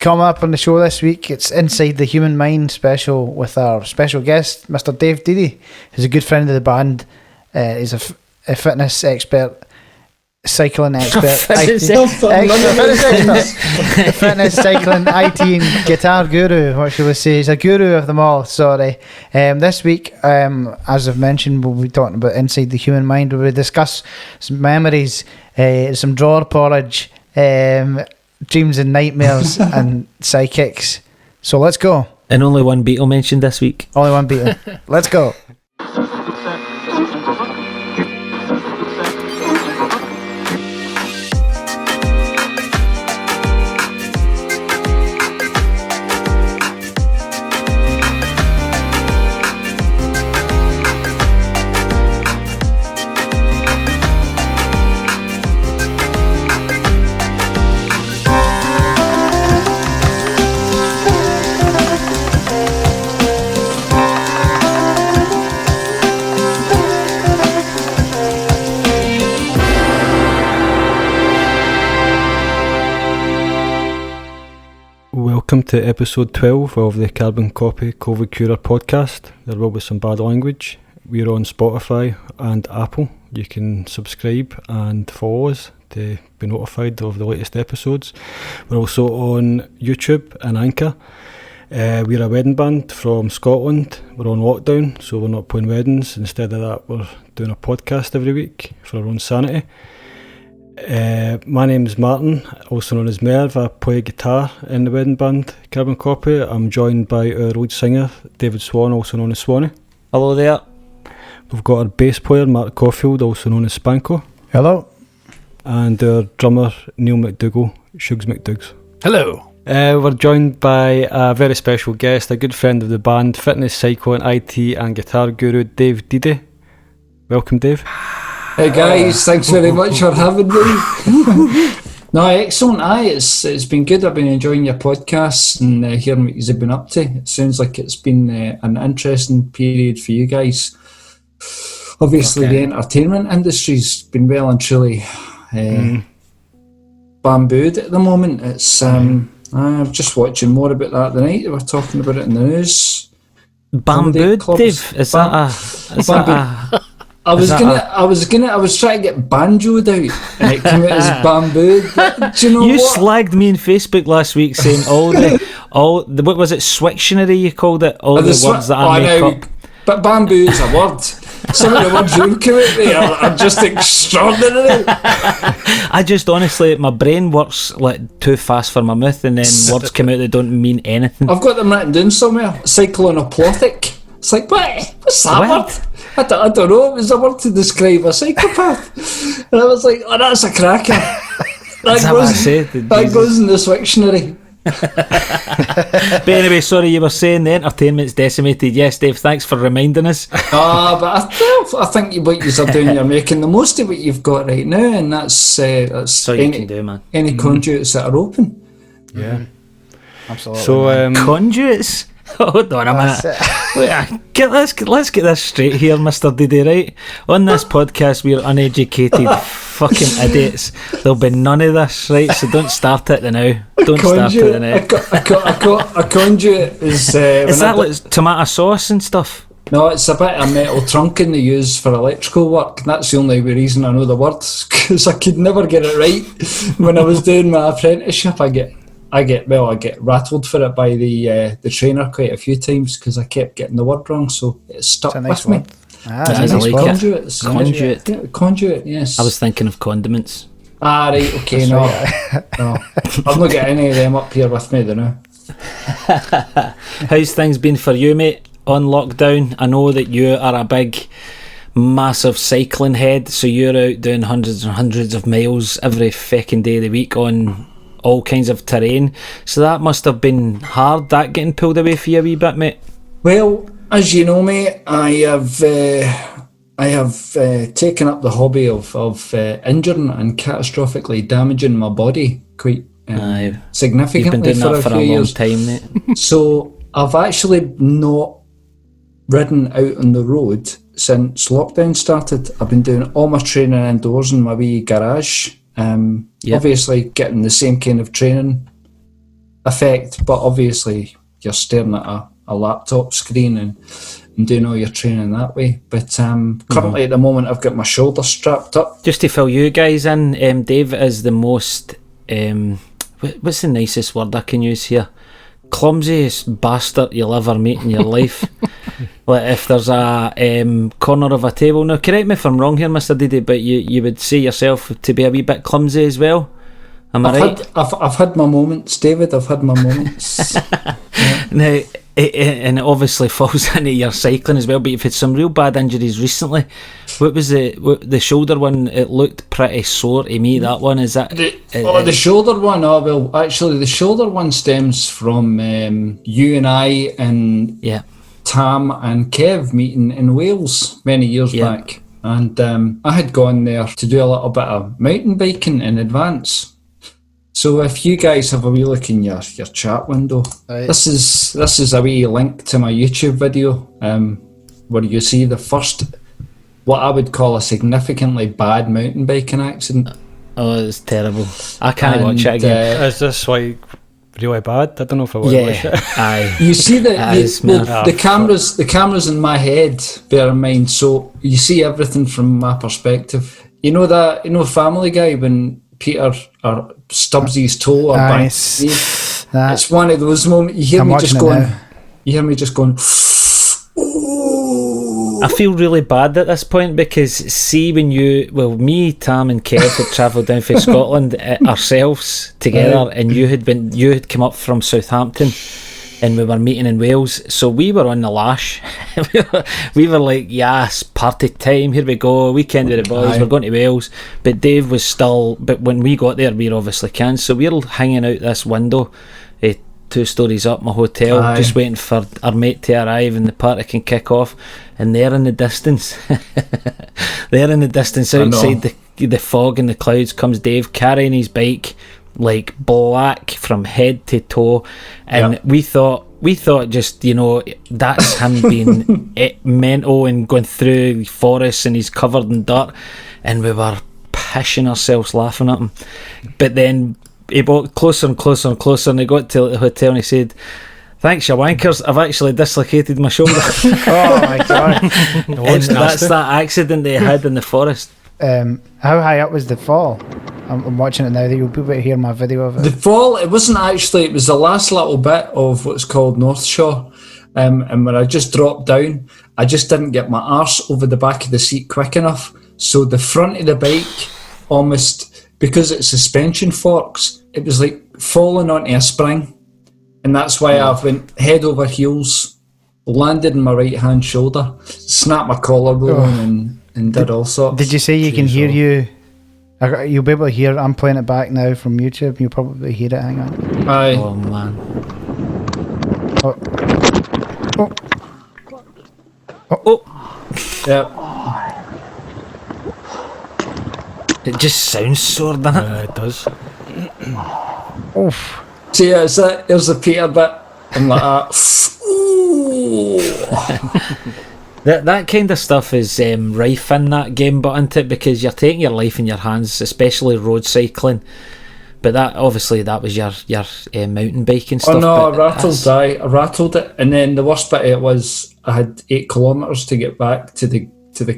Coming up on the show this week, it's Inside the Human Mind special with our special guest, Mr. Dave Deedy, who's a good friend of the band. He's a fitness expert, cycling expert, fitness cycling, IT and guitar guru, what shall we say? He's a guru of them all, sorry. This week, as I've mentioned, we'll be talking about Inside the Human Mind. We'll discuss some memories, some drawer porridge, dreams and nightmares and psychics. So let's go. And only one Beatle mentioned this week. Only one Beatle. Let's go. Welcome to episode 12 of the Carbon Copy COVID Curer podcast. There will be some bad language. We're on Spotify and Apple. You can subscribe and follow us to be notified of the latest episodes. We're also on YouTube and Anchor. We're a wedding band from Scotland. We're on lockdown, so we're not playing weddings. Instead of that, we're doing a podcast every week for our own sanity. My name is Martin, also known as Merv. I play guitar in the wedding band Carbon Copy. I'm joined by our lead singer, David Swan, also known as Swanee. Hello there. We've got our bass player, Mark Caulfield, also known as Spanko. Hello. And our drummer, Neil McDougall, Shugs McDougs. Hello. We're joined by a very special guest, a good friend of the band, fitness, cycling, IT and guitar guru, Dave Deedy. Welcome, Dave. Hey guys, thanks very much for having me. No, excellent. It's been good. I've been enjoying your podcast and hearing what you've been up to. It sounds like it's been an interesting period for you guys. Obviously, the entertainment industry's been well and truly bambooed at the moment. It's I'm just watching more about that tonight. They were talking about it in the news. Bambooed, Dave? Is that a... I was trying to get banjoed out, and it came out as bambooed. Do you know you what? slagged me on Facebook last week saying all the what was it, Swictionary you called it? All the words that I make up. But bamboo is a word. Some of the words you come out with are just extraordinary. I just honestly, my brain works like too fast for my mouth, and then words come out that don't mean anything. I've got them written down somewhere. Cyclonoplotic. It's like, what's that word? I don't know, it was a word to describe a psychopath. And I was like, oh, that's a cracker. That goes in the Swictionary. But anyway, sorry, you were saying the entertainment's decimated. Yes, Dave, thanks for reminding us. But I think what you're doing, you're making the most of what you've got right now, and that's all you can do, man. Any conduits that are open. Yeah, Absolutely. So conduits? Hold on a minute. Wait, let's get this straight here, Mr. Deedy, right? On this podcast, we're uneducated fucking idiots. There'll be none of this, right? So don't start it now. Don't start it now. A conduit is... is that like tomato sauce and stuff? No, it's a bit of metal trunking they use for electrical work. That's the only reason I know the words, because I could never get it right. When I was doing my apprenticeship, I get rattled for it by the trainer quite a few times because I kept getting the word wrong, so it stuck with me. Conduit, yes. I was thinking of condiments. Right, okay, no. I've not got any of them up here with me, don't know. How's things been for you, mate, on lockdown? I know that you are a big, massive cycling head, so you're out doing hundreds and hundreds of miles every feckin' day of the week on all kinds of terrain, so that must have been hard, that getting pulled away for you a wee bit, mate. Well, as you know, mate, I have taken up the hobby of injuring and catastrophically damaging my body quite significantly. You've been doing for that for a long time, mate. So I've actually not ridden out on the road since lockdown started. I've been doing all my training indoors in my wee garage. Obviously getting the same kind of training effect, but obviously you're staring at a laptop screen and doing all your training that way. But currently at the moment I've got my shoulder strapped up. Just to fill you guys in, Dave is the most, what's the nicest word I can use here? Clumsiest bastard you'll ever meet in your life. Like if there's a corner of a table, now correct me if I'm wrong here, Mr. Didi, but you would say yourself to be a wee bit clumsy as well. Am I right? I've had my moments, David. I've had my moments. Now, and it obviously falls into your cycling as well, but you've had some real bad injuries recently. What was the shoulder one? It looked pretty sore to me, that one. Is that... The shoulder one? Oh, well, actually, the shoulder one stems from you and I and Tam and Kev meeting in Wales many years back. And I had gone there to do a little bit of mountain biking in advance. So if you guys have a wee look in your chat window, this is a wee link to my YouTube video where you see the first, what I would call a significantly bad mountain biking accident. Oh, it's terrible. I can't watch it again. Is this like really bad? I don't know if I want to watch it. Aye. You see the cameras in my head, bear in mind, so you see everything from my perspective. You know Family Guy when Peter stubs his toe or bangs his knee? It's one of those moments you hear me just going ooh. I feel really bad at this point because see when me, Tam and Kev had travelled down from Scotland ourselves together, and you had come up from Southampton and we were meeting in Wales, so we were on the lash. we were like, yes, party time, here we go, weekend with the boys, we're going to Wales. But Dave was still, but when we got there we were obviously canned, so we were hanging out this window 2 stories up my hotel, just waiting for our mate to arrive and the party can kick off. And there in the distance outside the fog and the clouds comes Dave carrying his bike like black from head to toe, and we thought just, that's him being mental and going through forests and he's covered in dirt, and we were pissing ourselves laughing at him. But then he walked closer and closer and closer, and he got to the hotel and he said, "Thanks, you wankers, I've actually dislocated my shoulder." Oh my god. And that's that accident they had in the forest. How high up was the fall? I'm watching it now. You'll be able to hear my video of it. The fall, it was the last little bit of what's called North Shore. And when I just dropped down, I just didn't get my arse over the back of the seat quick enough. So the front of the bike, almost, because it's suspension forks, it was like falling onto a spring. And that's why I went head over heels, landed in my right hand shoulder, snapped my collarbone and did all sorts. Did you say you can hear you? You'll be able to hear. I'm playing it back now from YouTube. You'll probably hear it. Hang on. Aye. Oh man. Yeah. It just sounds sore, doesn't it? It does. Oof. See, here's the Peter bit. I'm like that. That kind of stuff is rife in that game, but isn't it? Because you're taking your life in your hands, especially road cycling. But that was your mountain biking stuff. Oh no, I rattled it, and then the worst bit of it was I had 8 kilometres to get back to the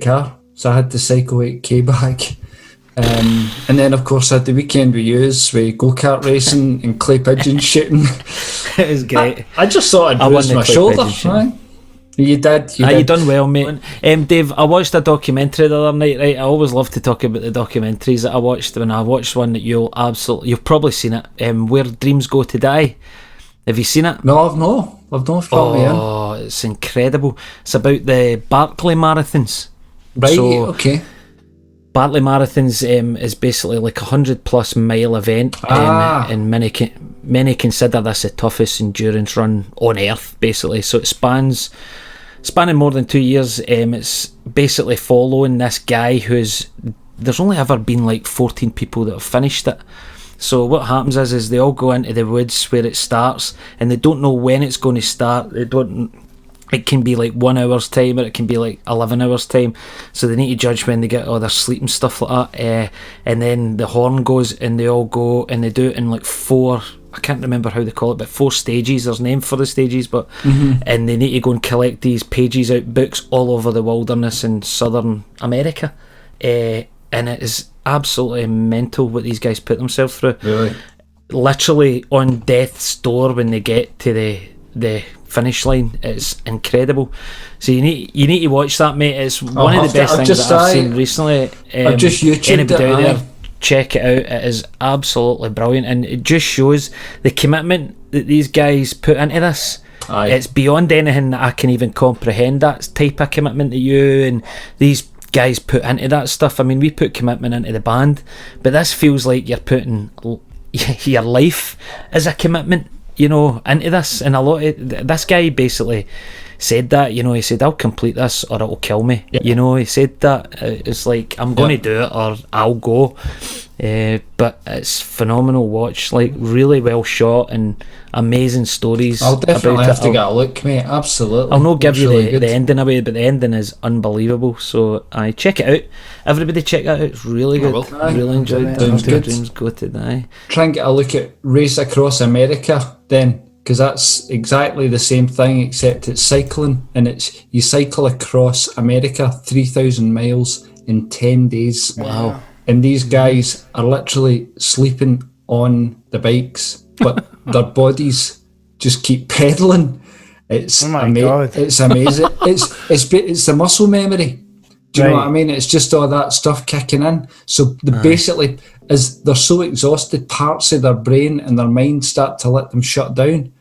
car, so I had to cycle 8k back. And then of course I had the weekend we used with go-kart racing and clay pigeon shooting. It was great. I just thought I'd bruised my shoulder. Right? You did. You done well, mate. Dave, I watched a documentary the other night, right? I always love to talk about the documentaries that I watched. When I watched one that you've probably seen it, Where Dreams Go to Die. Have you seen it? No, I've not. Oh, it's incredible. It's about the Barkley Marathons. Right, okay. Barkley Marathons is basically like 100+ mile event, and many consider this the toughest endurance run on earth, basically. So it spanning more than 2 years. It's basically following this guy there's only ever been like 14 people that have finished it. So what happens is they all go into the woods where it starts, and they don't know when it's going to start. It can be like 1 hour's time, or it can be like 11 hours time. So they need to judge when they get all their sleep and stuff like that. And then the horn goes, and they all go, and they do it in like 4 I can't remember how they call it, but 4 stages. There's a name for the stages, but and they need to go and collect these pages out books all over the wilderness in southern America, and it is absolutely mental what these guys put themselves through. Really? Literally on death's door when they get to the finish line. It's incredible. So you need to watch that, mate. It's one of the best things that I've seen recently. I've just YouTubed anybody it, out there, check it out. It is absolutely brilliant, and it just shows the commitment that these guys put into this. Aye. It's beyond anything that I can even comprehend, that type of commitment that you and these guys put into that stuff. I mean, we put commitment into the band, but this feels like you're putting your life as a commitment, you know, into this. And a lot of this guy basically said that, you know, he said, I'll complete this or it'll kill me. Yeah. You know, he said that. It's like, I'm going to do it or I'll go. But it's phenomenal watch, like really well shot and amazing stories. I'll definitely about have to it. get a look, mate. Absolutely. I'll not give It's you really the good. ending away, but the ending is unbelievable. So I check it out. Everybody check that out. It's really good. will. Aye. Really enjoyed it. Sounds good. Dreams go to die. Try and get a look at Race Across America then, because that's exactly the same thing, except it's cycling, and it's you cycle across America 3,000 miles in 10 days. Wow. And these guys are literally sleeping on the bikes, but their bodies just keep pedaling. It's Oh my God. It's amazing. it's the muscle memory. Do you know Right. what I mean? It's just all that stuff kicking in. So basically, as they're so exhausted, parts of their brain and their mind start to let them shut down,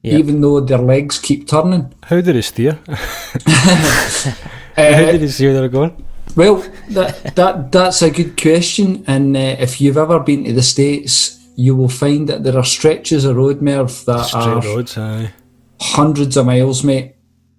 even though their legs keep turning. How do they steer? How did they see where they're going? Well, that's a good question. And if you've ever been to the States, you will find that there are stretches of road, Merv, that are Straight roads, aye. hundreds of miles, mate.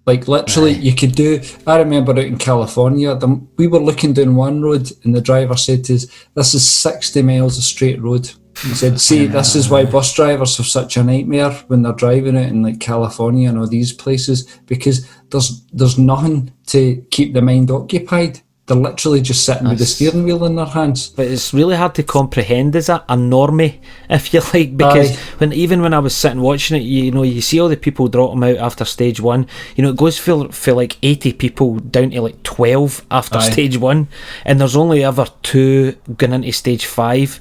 Like literally, you could do. I remember out in California, we were looking down one road, and the driver said to us, "This is 60 miles of straight road." He said, "See, this is why bus drivers have such a nightmare when they're driving out in like California and all these places, because there's nothing to keep the mind occupied. They're literally just sitting with the steering wheel in their hands." But it's really hard to comprehend as a normie, if you like, because Aye. when I was sitting watching it, you know, you see all the people drop them out after stage 1. You know, it goes for like 80 people down to like 12 after Aye. stage 1, and there's only ever 2 going into stage 5.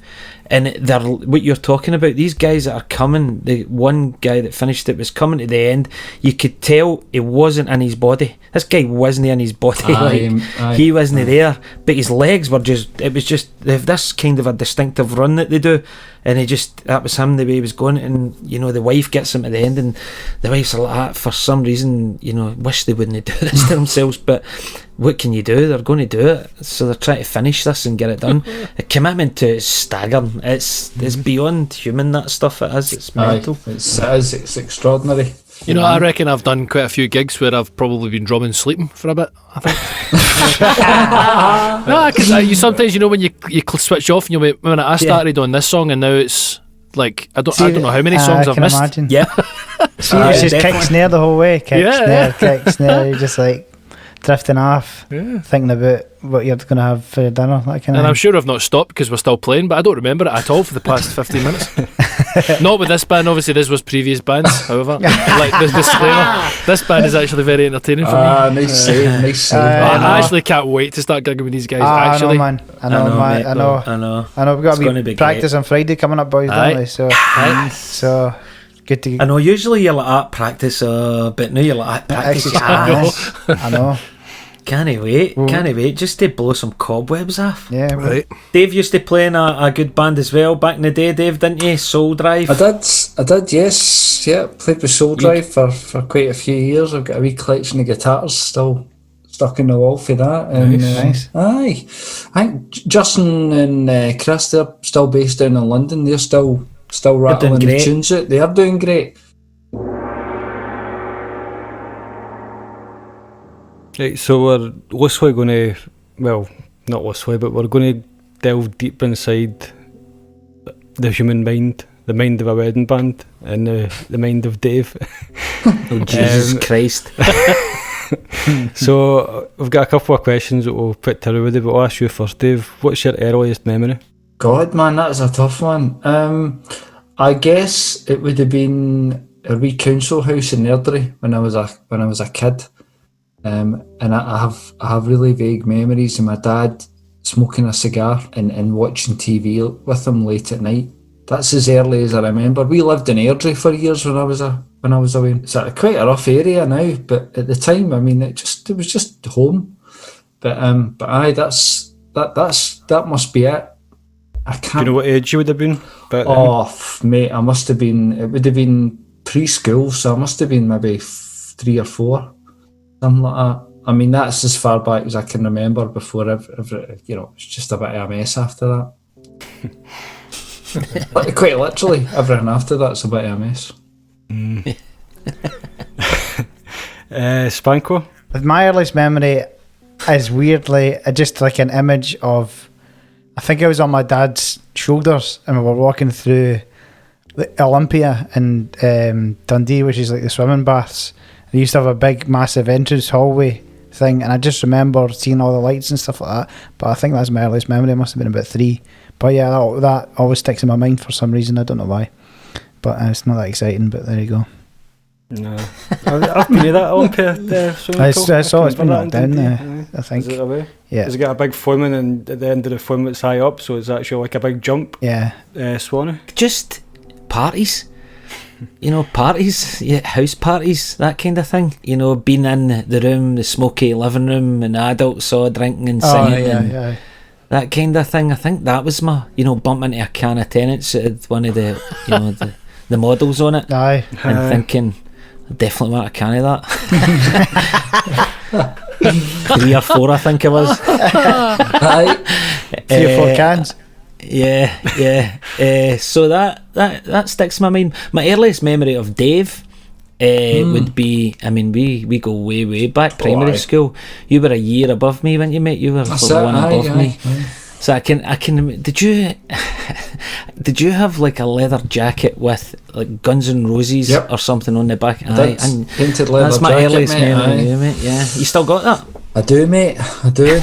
And they're what you're talking about. These guys that are coming, the one guy that finished it was coming to the end. You could tell he wasn't in his body. This guy wasn't in his body. Aye. He wasn't there, but his legs were just. It was just they have this kind of a distinctive run that they do, and that was him the way he was going. And you know, the wife gets him at the end, and the wife's like, for some reason, you know, wish they wouldn't do this to themselves, but. What can you do? They're going to do it, so they're trying to finish this and get it done. The commitment to it is staggering. It's beyond human, that stuff. It is. It's mental. It's extraordinary. You know, I reckon I've done quite a few gigs where I've probably been drumming sleeping for a bit, I think. No, because you sometimes, you know, when you switch off and you'll be, when I started on this song and now it's like, I don't know how many songs I I've can missed. imagine. Yeah. See, it's just definitely. kick snare the whole way. Kick Yeah. snare, kick snare. You're just like drifting off, thinking about what you're going to have for dinner. That kind And I'm of sure I've not stopped because we're still playing, but I don't remember it at all for the past 15 minutes. Not with this band, obviously this was previous bands, however. Like the disclaimer, this band is actually very entertaining for me. Nice save, nice save. I actually can't wait to start gigging with these guys, I know, actually. man. I know, man. mate, I know. I know. I know. We've got It's gonna to be be practice on Friday coming up, boys, Aye. don't we? So, so good to. I know. Usually you're like at practice, but now you're like at practice. I know. Can't wait just to blow some cobwebs off. Yeah, Right. Dave used to play in a good band as well back in the day, Dave, didn't you? Soul Drive. I did, yes. Yeah, played with Soul Drive for quite a few years. I've got a wee collection of guitars still stuck in the wall for that. And, Nice. Aye. I think Justin and Chris, they're still based down in London. They're still rattling the great. tunes out. They are doing great. Right, so we're loosely going to, well, not loosely, but we're going to delve deep inside the human mind, the mind of a wedding band, and the mind of Dave. Oh, Jesus Christ. So we've got a couple of questions that we'll put to everybody, but I'll ask you first, Dave. What's your earliest memory? God, man, that is a tough one. I guess it would have been a wee council house in Airdrie when I was a kid, and I have really vague memories of my dad smoking a cigar and watching TV with him late at night. That's as early as I remember. We lived in Airdrie for years when I was away. It's quite a rough area now, but at the time, I mean, it was just home. But aye, that must be it. I can't. Do you know what age you would have been? Mate, I must have been. It would have been preschool, so I must have been maybe 3 or 4, something like that. I mean, that's as far back as I can remember before it's just a bit of a mess after that. Quite literally, everything after that's a bit of a mess. Spanko? My earliest memory is weirdly just like an image of, I think I was on my dad's shoulders and we were walking through the Olympia in Dundee, which is like the swimming baths. They used to have a big massive entrance hallway thing, and I just remember seeing all the lights and stuff like that. But I think that's my earliest memory. I must have been about 3. But yeah, that always sticks in my mind for some reason. I don't know why, but it's not that exciting. But there you go. No, I've been to that Olympia. I saw it's been knocked down there, I think. Is it away? Yeah. Has it got a big foaming, and at the end of the foam it's high up, so it's actually like a big jump? Yeah. Swanee? Just parties. Parties, house parties, that kind of thing. Being in the room, the smoky living room, and the adults all drinking and singing. That kind of thing. I think that was my, bumping into a can of Tennent's at one of the, the models on it. Aye. And thinking, I definitely want a can of that. 3 or 4, I think it was. Aye. 3 or 4 cans. Yeah. So that sticks in my mind. My earliest memory of Dave would be, I mean, we go way back, primary school. You were a year above me, weren't you, mate? You were one above me. So I can. Did you have like a leather jacket with like Guns N' Roses or something on the back? Aye, and painted leather. That's my jacket, earliest mate, memory, mate. Yeah, you still got that? I do, mate. I do.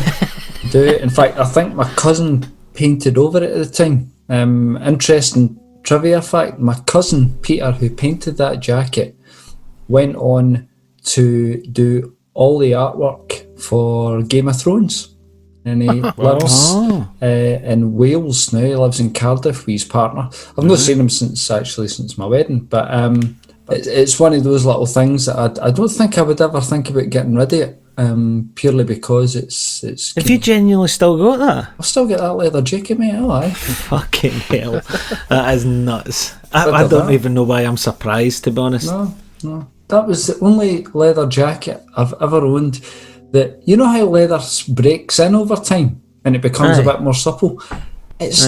In fact, I think my cousin painted over it at the time. Interesting trivia fact: my cousin Peter, who painted that jacket, went on to do all the artwork for Game of Thrones. And he lives in Wales now. He lives in Cardiff with his partner. I've not seen him since my wedding, but it's one of those little things that I don't think I would ever think about getting rid of it, purely because it's. Have you genuinely still got that? I've still got that leather jacket, mate. Oh, aye. Fucking hell, that is nuts. I don't even know why I'm surprised, to be honest. No, that was the only leather jacket I've ever owned. That, you know how leather breaks in over time and it becomes a bit more supple? It's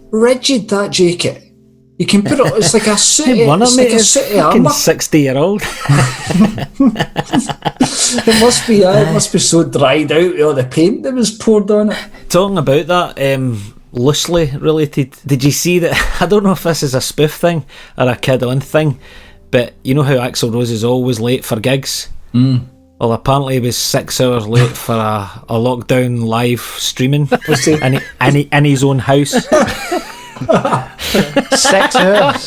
rigid, that jacket. You can put it, it's like a suit. It's like a suit armour. 60-year-old. It must be so dried out with all the paint that was poured on it. Talking about that, loosely related, did you see that? I don't know if this is a spoof thing or a kid on thing, but you know how Axl Rose is always late for gigs? Well, apparently he was 6 hours late for a lockdown live streaming in his own house. 6 hours.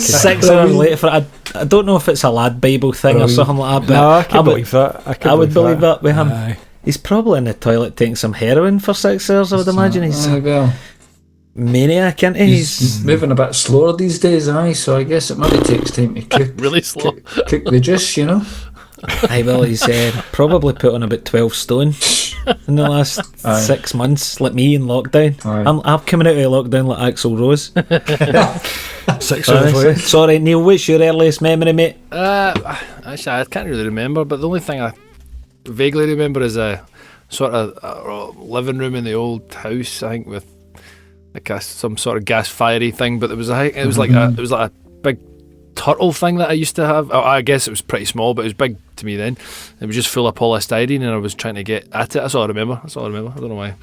6 hours late for I don't know if it's a lad Bible thing or something like that, but no, I can believe that. I would believe that with him. Aye. He's probably in the toilet taking some heroin for 6 hours, I would imagine. He's maniac, isn't he? He's moving a bit slower these days, so I guess it maybe takes time to cook. Really slow. Cook the juice, Aye, well, he's probably put on about 12 stone in the last 6 months, like me in lockdown. I'm coming out of lockdown like Axl Rose. 6 hours later. Sorry, Neil, what's your earliest memory, mate? Actually, I can't really remember, but the only thing I vaguely remember is a sort of living room in the old house, I think, with like some sort of gas fiery thing, but it was like a big turtle thing that I used to have. I guess it was pretty small, but it was big to me then. It was just full of polystyrene and I was trying to get at it. That's all I remember. I don't know why.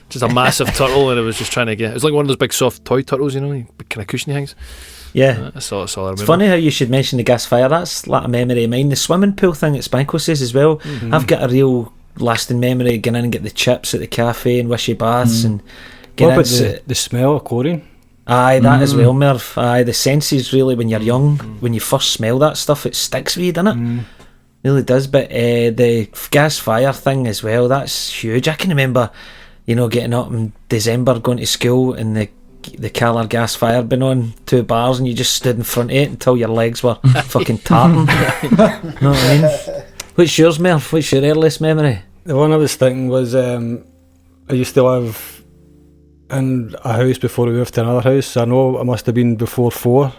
Just a massive turtle, and I was just trying to get. It was like one of those big soft toy turtles, big kind of cushiony things. Yeah, that's all I remember. It's funny how you should mention the gas fire. That's like a memory of mine. The swimming pool thing that Spanko says as well. I've got a real lasting memory of going in and get the chips at the cafe and wishy baths and what about the smell of chlorine? Aye, that as well, Merv. Aye, the senses really, when you're young, when you first smell that stuff, it sticks with you, doesn't it? Really does. But the gas fire thing as well, that's huge. I can remember, getting up in December, going to school, and the Callar gas fire been on 2 bars, and you just stood in front of it until your legs were fucking tartan. Know what I mean? What's yours, Merv? What's your earliest memory? The one I was thinking was I used to live in a house before we moved to another house. I know I must have been before 4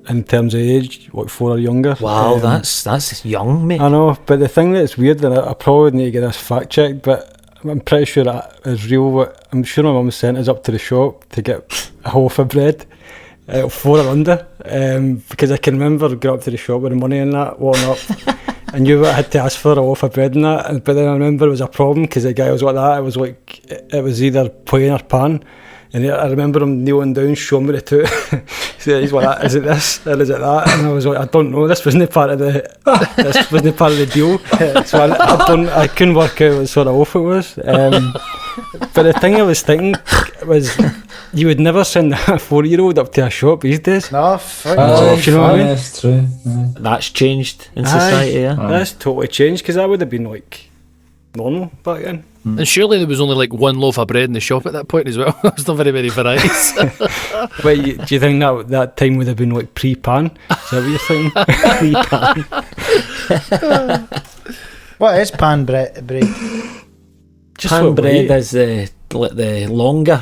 in terms of age, like 4 or younger. Wow, that's young, mate. I know, but the thing that's weird, and I probably need to get this fact checked, but I'm pretty sure that is real. I'm sure my mum sent us up to the shop to get a loaf of bread, 4 or under, because I can remember going up to the shop with the money and that, walking up. I knew I had to ask for a loaf of bread and that, but then I remember it was a problem because the guy was like that. It was either plain or pan, and I remember him kneeling down, showing me the two. So he's like, "Is it this or is it that?" And I was like, "I don't know. This wasn't part of the deal." So I couldn't work out what sort of loaf it was. But the thing I was thinking was, you would never send a 4-year-old up to a shop these days. No, fuck. You know what I mean? That's true. That's changed in society, yeah. That's totally changed, because that would have been like normal back then. And surely there was only like 1 loaf of bread in the shop at that point as well. There's not very many varieties. But do you think that time would have been like pre-pan? Is that what you're thinking? Pre-pan. What is pan bread? Pan bread is the longer,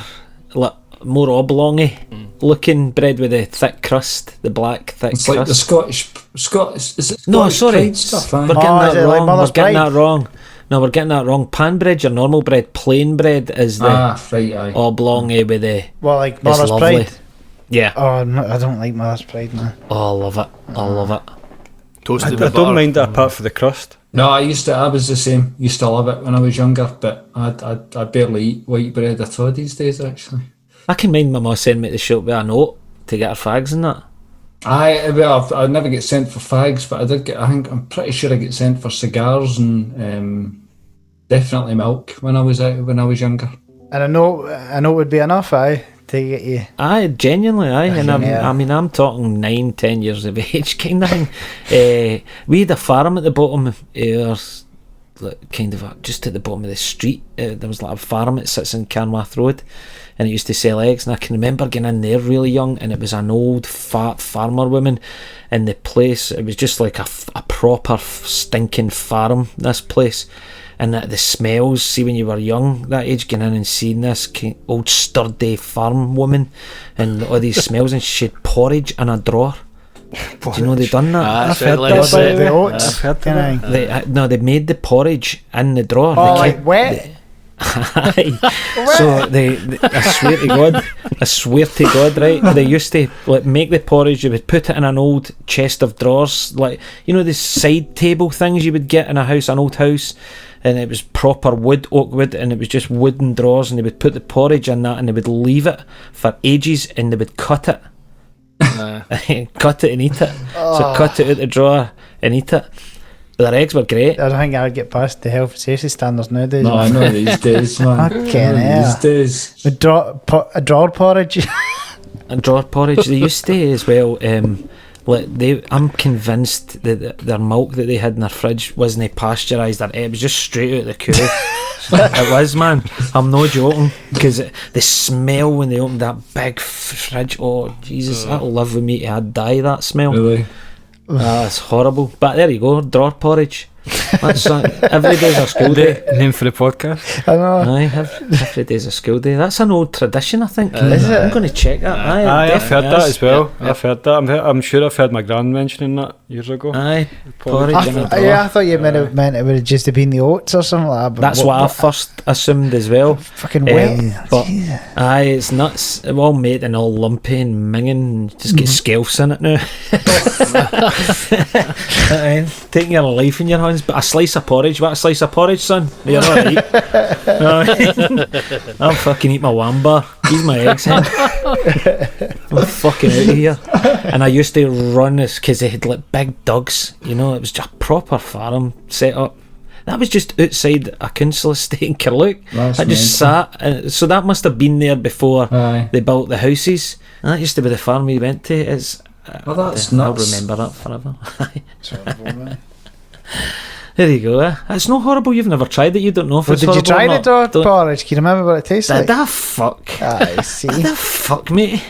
more oblongy looking bread with the thick crust, the black thick It's crust. like the Scottish. Is it No, Scottish sorry, Pride stuff? we're Aye? getting Oh, is that it like wrong. Mother's We're getting Pride? that wrong. No, we're getting that wrong. Pan bread, your normal bread. Plain bread is the Right, aye. oblongy with the. Well, like It's Mother's lovely. Pride. Yeah. Oh, no, I don't like Mother's Pride, man. Oh, I love it. I love it. Toasted I with don't butter. mind that apart from the crust. No, I was the same. Used to love it when I was younger, but I barely eat white bread at all these days, actually. I can mind my mum sending me to the shop with a note to get her fags and that. I never get sent for fags, but I did get. I'm pretty sure I get sent for cigars and definitely milk when I was younger. And I know it would be enough, to get you. Aye, genuinely, aye. And Yeah. I'm talking 9-10 years of age kind of thing. We had a farm at the bottom of ours, kind of just at the bottom of the street. There was like a farm that sits in Canwath Road, and it used to sell eggs. And I can remember getting in there really young, and it was an old fat farmer woman in the place. It was just like a proper stinking farm, this place. And the smells, see when you were young, that age, getting in and seeing this old sturdy farm woman and all these smells, and she had porridge in a drawer. Do you know they done that? Ah, I've straight heard like that, it's, by the The way. oats. I've heard Can that. I? They made the porridge in the drawer. Oh, They like kept- wet? So they I swear to God, right? They used to like make the porridge. You would put it in an old chest of drawers, like the side table things you would get in an old house, and it was proper oak wood, and it was just wooden drawers, and they would put the porridge in that, and they would leave it for ages, and they would cut it, cut it and eat it. So cut it out the drawer and eat it. But their eggs were great. I don't think I'd get past the health and safety standards nowadays. No, I know these days, man. Fucking These hell. days. A drawer porridge. And drawer porridge they used to as well. I'm convinced that their milk that they had in their fridge wasn't pasteurised. It was just straight out of the cow. It was, man. I'm not joking, because the smell when they opened that big fridge. Oh Jesus, that'll live with me. I'd die that smell. Really? It's horrible. But there you go, drawer porridge. That's every day's a school day. Name for the podcast. I know. Aye, every day's a school day. That's an old tradition, I think. Is it? I'm going to check that. Aye, I've heard definitely that is. as well. I've heard that. I'm sure I've heard my gran mentioning that years ago. Aye, porridge in a drawer. I thought you meant it would have just been the oats or something like that. But That's what I first assumed as well. Fucking wet. But Jesus. aye, it's nuts. It's all made and all lumpy and minging. Just get scalps in it now. Aye, taking your life in your hands. But a slice of porridge. What a slice of porridge, son? You're not right. I'll fucking eat my wamba. Eat my eggs in. I'm fucking out of here. And I used to run this because they had like big dugs. It was just a proper farm set up. That was just outside a council estate in Kirlook. That's I just sat, so that must have been there before Aye. they built the houses. And that used to be the farm we went to. It's, Oh, that's I'll nuts. remember that forever. There you go. It's not horrible. You've never tried it. You don't know if Well, it's did you horrible or try the not. dog Don't- porridge? Can you remember what it tastes like? The fuck. I see. The fuck, mate.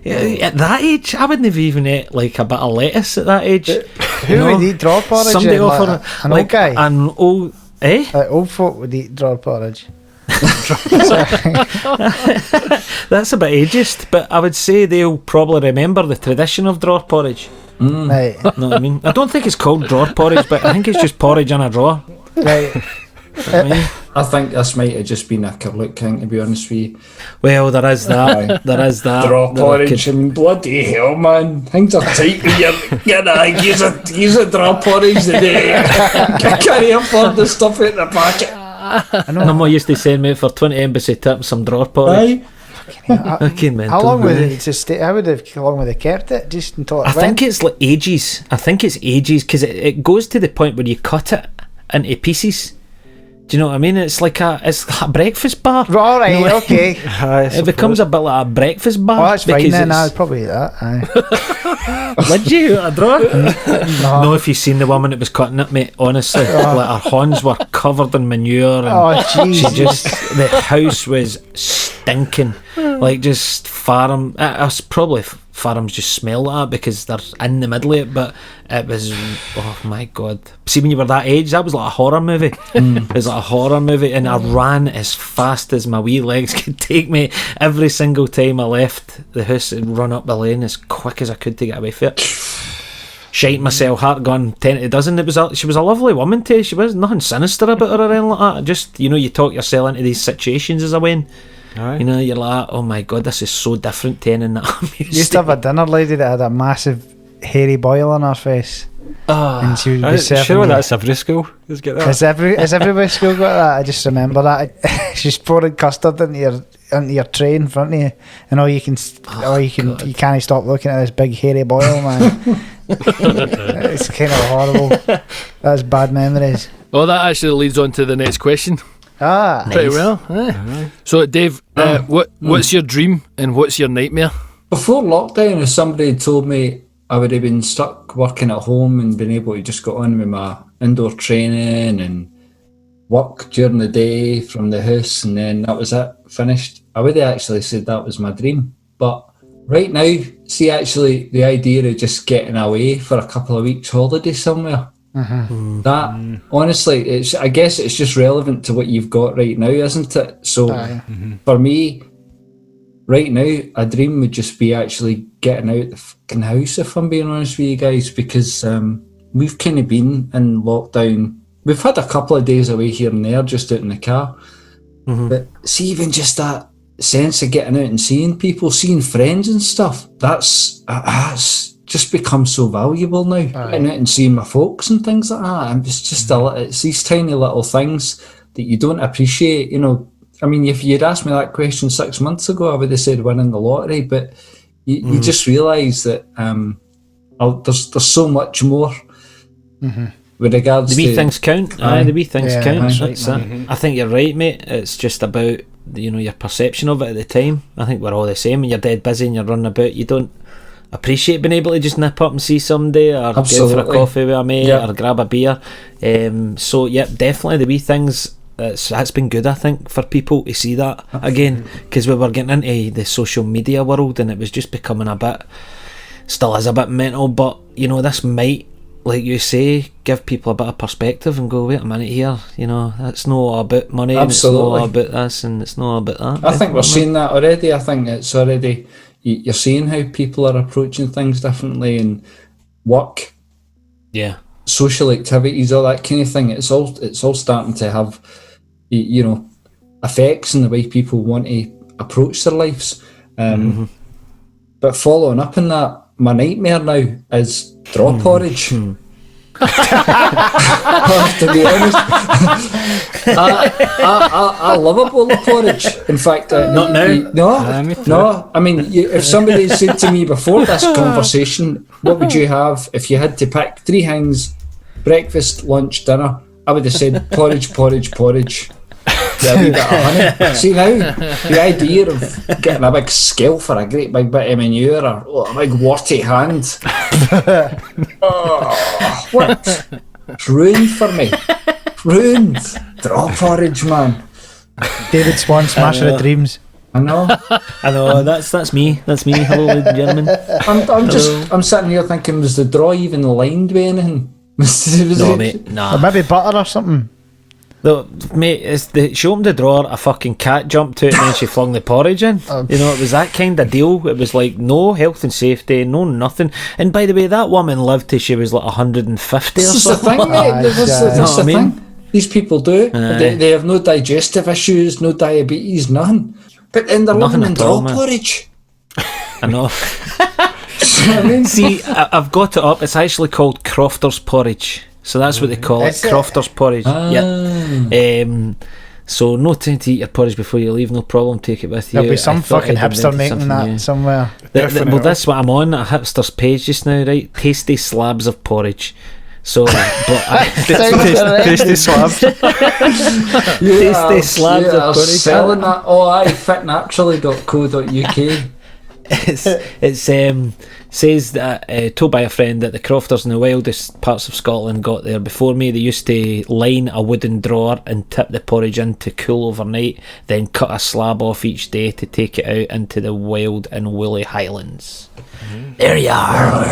Yeah, at that age, I wouldn't have even ate like a bit of lettuce at that age. Who would eat draw porridge? Somebody then? offer Like an old guy. an old, eh? Like old folk would eat draw porridge. That's a bit ageist, but I would say they'll probably remember the tradition of drawer porridge. Right. Know what I mean? I don't think it's called drawer porridge, but I think it's just porridge in a drawer. Right. I mean, I think this might have just been a Kirlook thing, to be honest with you. well, there is that. There is that. Draw There porridge could- and bloody hell, man. Things are tight when use a draw porridge today. I can't afford the stuff in the packet. My mum used to send me for 20 embassy tips some drawer porridge. Aye. Fucking mental. How long would really. it to stay? How long would they kept it? Just until it I went? think it's like ages. I think it's ages because it goes to the point where you cut it into pieces. Do you know what I mean? It's like a breakfast bar. All right. You know, Okay. It becomes a bit like a breakfast bar. Oh, that's fine because then. it's- I'd probably eat that. Aye. Would you? A draw? No. No, if you seen the woman that was cutting it, mate, honestly, like her horns were covered in manure and Oh, she jeez. just, the house was stinking. Like just farm, us probably farms just smell like that because they're in the middle of it, but it was, oh my god. See, when you were that age, that was like a horror movie. It was like a horror movie, and I ran as fast as my wee legs could take me. Every single time I left the house, I'd run up the lane as quick as I could to get away from it. Shite myself, heart gone 10 to a dozen. She was a lovely woman too. She was nothing sinister about her or anything like that. Just, you know, you talk yourself into these situations as I went. Aye. You know, you're like, oh my god, this is so different to anything that I'm used Used to have a dinner lady that had a massive hairy boil on her face, and she would be serving. Sure, you- that's every school. Let's get that. Has everybody school got that? I just remember that. She's pouring custard into your tray in front of you, and you can't stop looking at this big hairy boil, man. It's kind of horrible. That's bad memories. Well, that actually leads on to the next question. Ah, Pretty well. So, Dave, what's your dream and what's your nightmare? Before lockdown, if somebody had told me I would have been stuck working at home and been able to just go on with my indoor training and work during the day from the house and then that was it, finished, I would have actually said that was my dream. But right now, see, actually the idea of just getting away for a couple of weeks holiday somewhere, that honestly, I guess it's just relevant to what you've got right now, isn't it? So for me, right now, a dream would just be actually getting out the fucking house, if I'm being honest with you guys, because we've kind of been in lockdown. We've had a couple of days away here and there, just out in the car. But see, even just that sense of getting out and seeing people, seeing friends and stuff, that's just become so valuable now. Getting out and seeing my folks and things like that. And it's just it's these tiny little things that you don't appreciate, you know. I mean, if you'd asked me that question 6 months ago, I would have said winning the lottery, but you just realise that there's so much more with regards The wee to things count. Aye, the wee things Yeah, count. that's That's it. I think you're right, mate. It's just about your perception of it at the time. I think we're all the same. When you're dead busy and you're running about, you don't appreciate being able to just nip up and see somebody or go for a Absolutely. coffee with a mate Yeah. or grab a beer. So yeah, definitely the wee things. That's been good, I think, for people to see that again, because we were getting into the social media world and it was just becoming still is a bit mental, but this might, like you say, give people a bit of perspective and go, wait a minute here, it's not about money, Absolutely. and it's not about this and it's not about that. I think we're definitely. seeing that already. I think it's already, you're seeing how people are approaching things differently and work, Yeah. social activities, all that kind of thing. It's all starting to have, effects in the way people want to approach their lives. But following up on that, my nightmare now is draw porridge. To be honest, I love a bowl of porridge. In fact, Not now. me too. no. I mean, if somebody said to me before this conversation, what would you have if you had to pick 3 things: breakfast, lunch, dinner, I would have said porridge. Yeah, a wee bit of honey. See now, the idea of getting a big scale for a great big bit of manure or a big warty hand. What? It's ruined for me. Ruined. Draw porridge, man. David Swan, Smasher of Dreams. I know. I know, that's me. That's me. Hello, ladies and gentlemen. I'm sitting here thinking, was the draw even lined with anything? No, mate, nah. Or maybe butter or something. No, mate, she opened the drawer, a fucking cat jumped out, and then she flung the porridge in. You know, it was that kind of deal. It was like no health and safety, no nothing. And by the way, that woman lived till she was like 150 or This is the something. thing, mate. This is the I mean? thing. These people do. They have no digestive issues, no diabetes, none. But then they're Nothing living in at all, draw man. porridge. I know. I mean, See, I've got it up. It's actually called Crofter's porridge. So that's what they call it, Is it? Crofter's porridge. Yeah. So no time to eat your porridge before you leave. No problem. Take it with you. There'll be some I thought fucking I'd hipster invented making something that new. somewhere. Well, that's what I'm on, a hipster's page just now, right? Tasty slabs of porridge. So, tasty slabs. Tasty slabs yeah, of porridge. selling that. Oh, aye, fitnaturally.co.uk. It's says that told by a friend that the crofters in the wildest parts of Scotland got there before me. They used to line a wooden drawer and tip the porridge in to cool overnight, then cut a slab off each day to take it out into the wild and woolly highlands. There you are.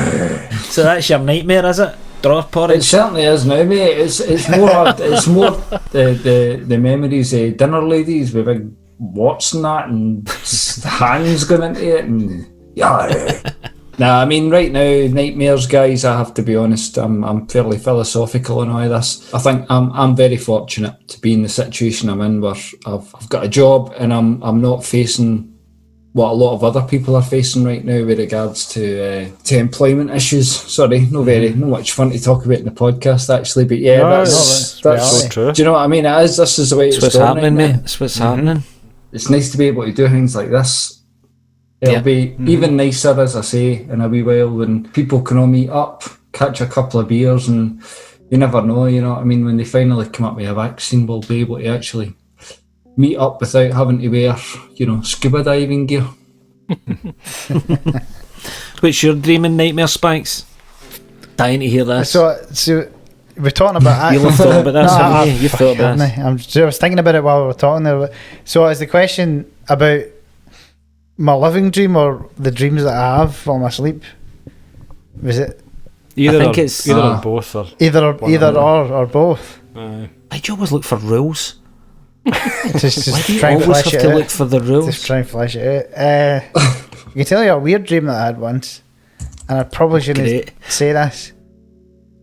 So that's your nightmare, is it? Drawer It porridge. certainly is now, mate. It's more the memories of dinner ladies with big warts and that, and hands going into it, and yeah. Nah, I mean, right now, nightmares, guys. I have to be honest. I'm fairly philosophical on all this. I think I'm very fortunate to be in the situation I'm in, where I've got a job and I'm not facing what a lot of other people are facing right now with regards to employment issues. Sorry, not much fun to talk about in the podcast actually, but yeah, that's so true. do you know what I mean? It is. This is the way That's it's what's going happening, right now. mate. That's what's happening. It's nice to be able to do things like this. It'll be even nicer, as I say, in a wee while when people can all meet up, catch a couple of beers, and you never know, you know what I mean? When they finally come up with a vaccine, we'll be able to actually meet up without having to wear, scuba diving gear. What's your dream and nightmare, Spanks? Dying to hear this. So we're talking about. You'll have thought about this, haven't you? You've thought about this. I was thinking about it while we were talking there. So is the question about my living dream or the dreams that I have while I sleep? Was it Either I think or, it's- either or both. Or either or both? Why do you always look for rules? Just Why do you try and always flesh have it to out. look for the rules? Just try and flesh it out. I can tell you a weird dream that I had once, and I probably shouldn't Great. say this.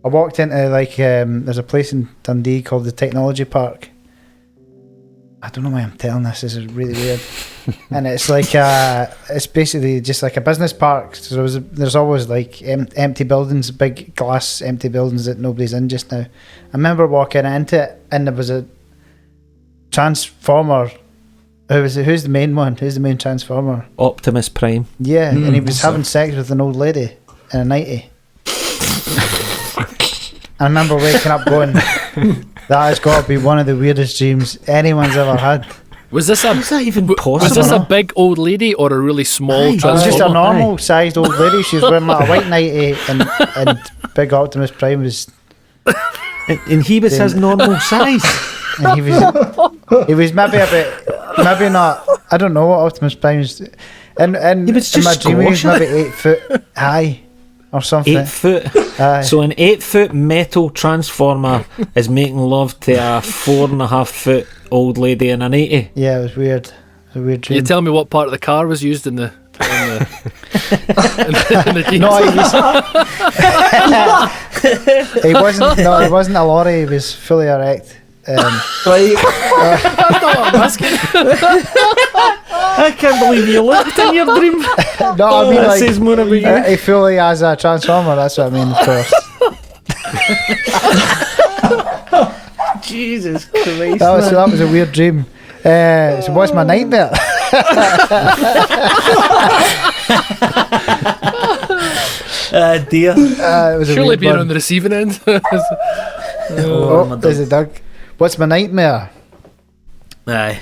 I walked into there's a place in Dundee called the Technology Park. I don't know why I'm telling this. This is really weird. And it's like it's basically just like a business park. So there's always like empty buildings, big glass empty buildings that nobody's in just now. I remember walking into it, and there was a transformer. Who's the main one? Who's the main transformer? Optimus Prime. Yeah, and he was so- having sex with an old lady in a nightie. I remember waking up going, that has got to be one of the weirdest dreams anyone's ever had. Was this a Is that even was possible? this a big old lady or a really small Aye. It was just a transformer? normal sized old lady. She was wearing like a white nightie, and big Optimus Prime was, And he was his normal size. and he was maybe a bit, maybe not, I don't know what Optimus Prime is. And He was in my just dream he was squashing maybe 8 foot high or something. 8 foot. Aye. So an 8 foot metal transformer is making love to a 4.5 foot old lady in an 80. Yeah, it was weird. It was a weird Can you dream. tell me what part of the car was used in the in the dream? No, he wasn't. No, he wasn't a lorry. He was fully erect. Right. That's not what I'm asking. I can't believe you looked in your dream. No, I mean that like says more about you. he fully has a transformer. That's what I mean, of course. Jesus Christ. That was a weird dream. So what's my nightmare? Dear. It was a Surely weird being one. on the receiving end. Oh, there's a Doug. What's my nightmare? Aye.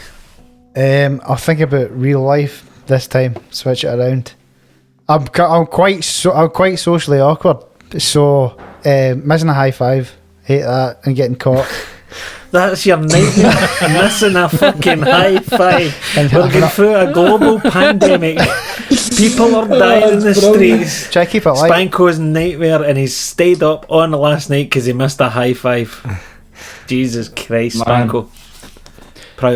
I'll think about real life this time. Switch it around. I'm quite socially awkward. So missing a high five, hate that, and getting caught. That's your nightmare. Missing a fucking high five. And We're going through a global pandemic. People are dying in the streets. Try to keep it light. Spanko's nightmare, and he's stayed up on last night because he missed a high five. Jesus Christ, Man. Spanko.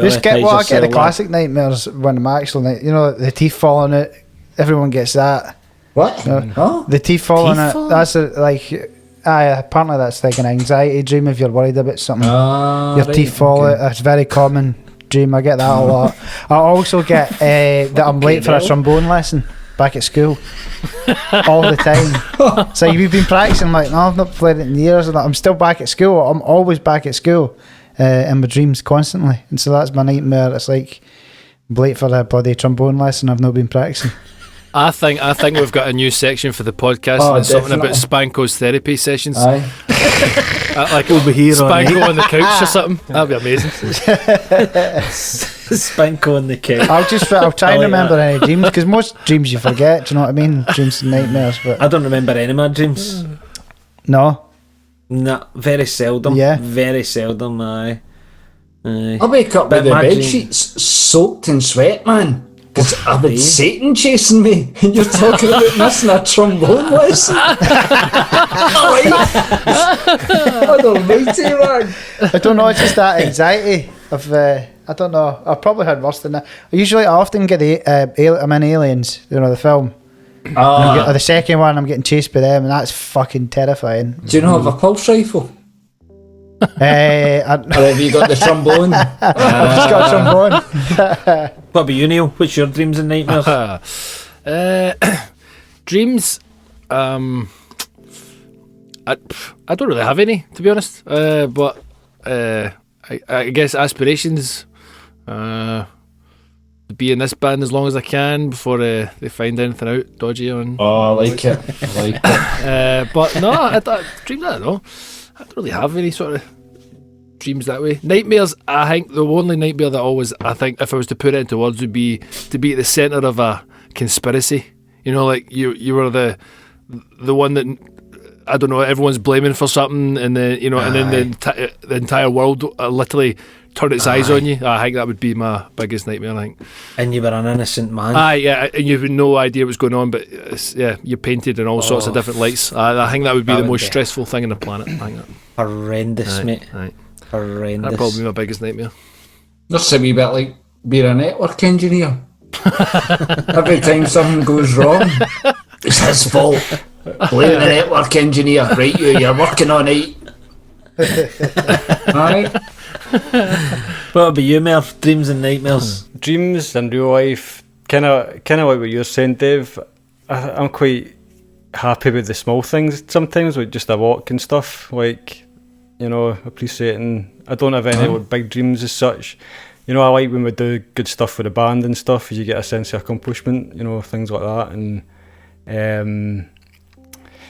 Just get what I get the classic nightmares when I'm actually, the teeth falling out. Everyone gets that. What? Oh? The teeth falling Teeth out. falling? That's apparently that's like an anxiety dream if you're worried about something. Your teeth fall out. That's a very common dream. I get that a lot. I also get that I'm late for a trombone lesson back at school all the time. So you've been practicing. I'm like, no, I've not played it in years. And I'm still back at school. I'm always back at school in my dreams constantly. And so that's my nightmare. It's like I'm late for a bloody trombone lesson. I've not been practicing. I think we've got a new section for the podcast. Oh, and something about definitely. Spanko's therapy sessions. Aye. Like We'll be here all Spanko night. on the couch or something. That'd be amazing. Spanko on the couch. I'll try I and like remember that. any dreams because most dreams you forget. Do you know what I mean? Dreams and nightmares, but I don't remember any of my dreams. no. No, very seldom. Yeah. Very seldom, aye. I wake up But with the my bed dream- sheets soaked in sweat, man. Because I've had Dave. Satan chasing me, and you're talking about missing a trombone lesson. Almighty, man. I don't know. It's just that anxiety of. I don't know. I've probably had worse than that. I often get I'm in Aliens. The film. Or the second one, I'm getting chased by them, and that's fucking terrifying. Do you not have a pulse rifle? I've Or have you got the trombone? just got trombone. What about you, Neil? What's your dreams and nightmares? Dreams. I don't really have any, to be honest. But I guess aspirations. To be in this band as long as I can before they find anything out dodgy on. Oh, I like it. I like it. But no, dreams. I don't know. I don't really have any sort of dreams that way. Nightmares. I think the only nightmare that I think if I was to put it into words would be to be at the centre of a conspiracy. Like you were the one that, I don't know, everyone's blaming for something, and then and then the entire world literally turn its eyes on you. I think that would be my biggest nightmare. I think. And you were an innocent man. Yeah, and you had no idea what's going on, but you're painted in all sorts of different lights. I think that would be That the would most be stressful thing on the planet. I think that. Horrendous, mate. That'd Horrendous. probably be my biggest nightmare. That's a wee bit like being a network engineer. Every time something goes wrong, it's his fault. Blame the network engineer. Right, you're working on it. Alright. What about you, Merv? Dreams and nightmares? Dreams in real life, kind of like what you're saying, Dave. I'm quite happy with the small things sometimes, with just a walk and stuff, like, appreciating. I don't have any like, big dreams as such. I like when we do good stuff with the band and stuff, you get a sense of accomplishment, things like that, and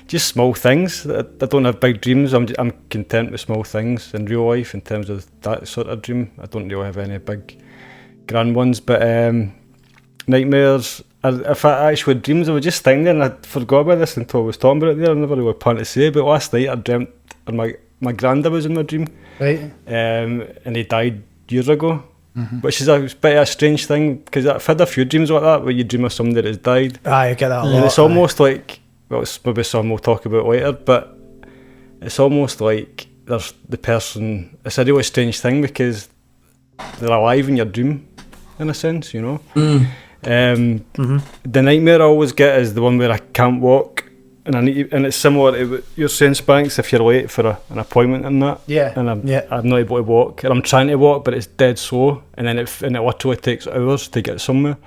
just small things. I don't have big dreams. I'm content with small things in real life in terms of that sort of dream. I don't really have any big grand ones, but nightmares. If I actually had dreams, I was just thinking, and I forgot about this until I was talking about it there. I never really planned to say, but last night I dreamt, and my granddad was in my dream, Right. and he died years ago. Which is a bit of a strange thing, because I've had a few dreams like that where you dream of somebody that has died, I get that a lot. and it's almost like, well, it's maybe something we'll talk about later, but it's almost like there's the person. It's a really strange thing because they're alive in your dream, in a sense, The nightmare I always get is the one where I can't walk, and and it's similar to your sense, Banks. If you're late for an appointment and that, Yeah. and I'm not able to walk, and I'm trying to walk, but it's dead slow, and then it literally takes hours to get somewhere.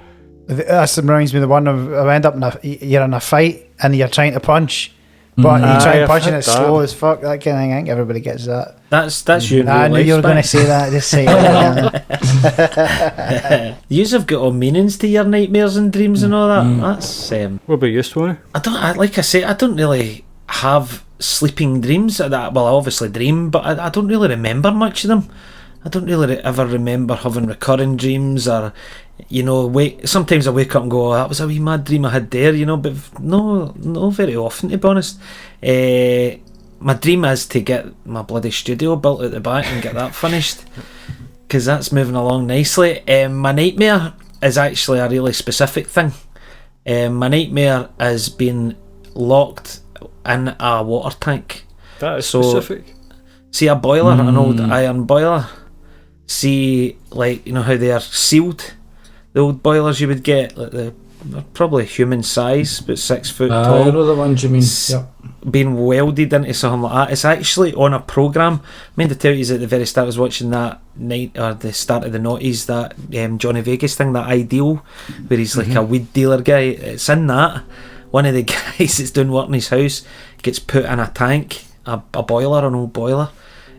That reminds me of the one of I end up you're in a fight and you're trying to punch, but you try Aye, and I've punch and had it's that. slow as fuck. That kind of thing. I think everybody gets that. That's you in I real knew life, you were going to Spank. say that. Just say it. Yous have got all meanings to your nightmares and dreams and all that. That's What about you, Swanee? like I say, I don't really have sleeping dreams. Well, I obviously dream, but I don't really remember much of them. I don't really ever remember having recurring dreams, or sometimes I wake up and go, oh, that was a wee mad dream I had there, but no very often, to be honest. My dream is to get my bloody studio built at the back and get that finished, because that's moving along nicely. My nightmare is actually a really specific thing. My nightmare is being locked in a water tank. That is specific. See a boiler, an old iron boiler. See, like, how they are sealed. The old boilers you would get, like they're probably human size, but 6 foot tall. I know the ones you mean. Yep. Being welded into something like that. It's actually on a programme. I mean to tell you, at the very start I was watching that night, or the start of the noughties, that Johnny Vegas thing, that Ideal, where he's like a weed dealer guy. It's in that. One of the guys that's doing work in his house gets put in a tank, a boiler, an old boiler,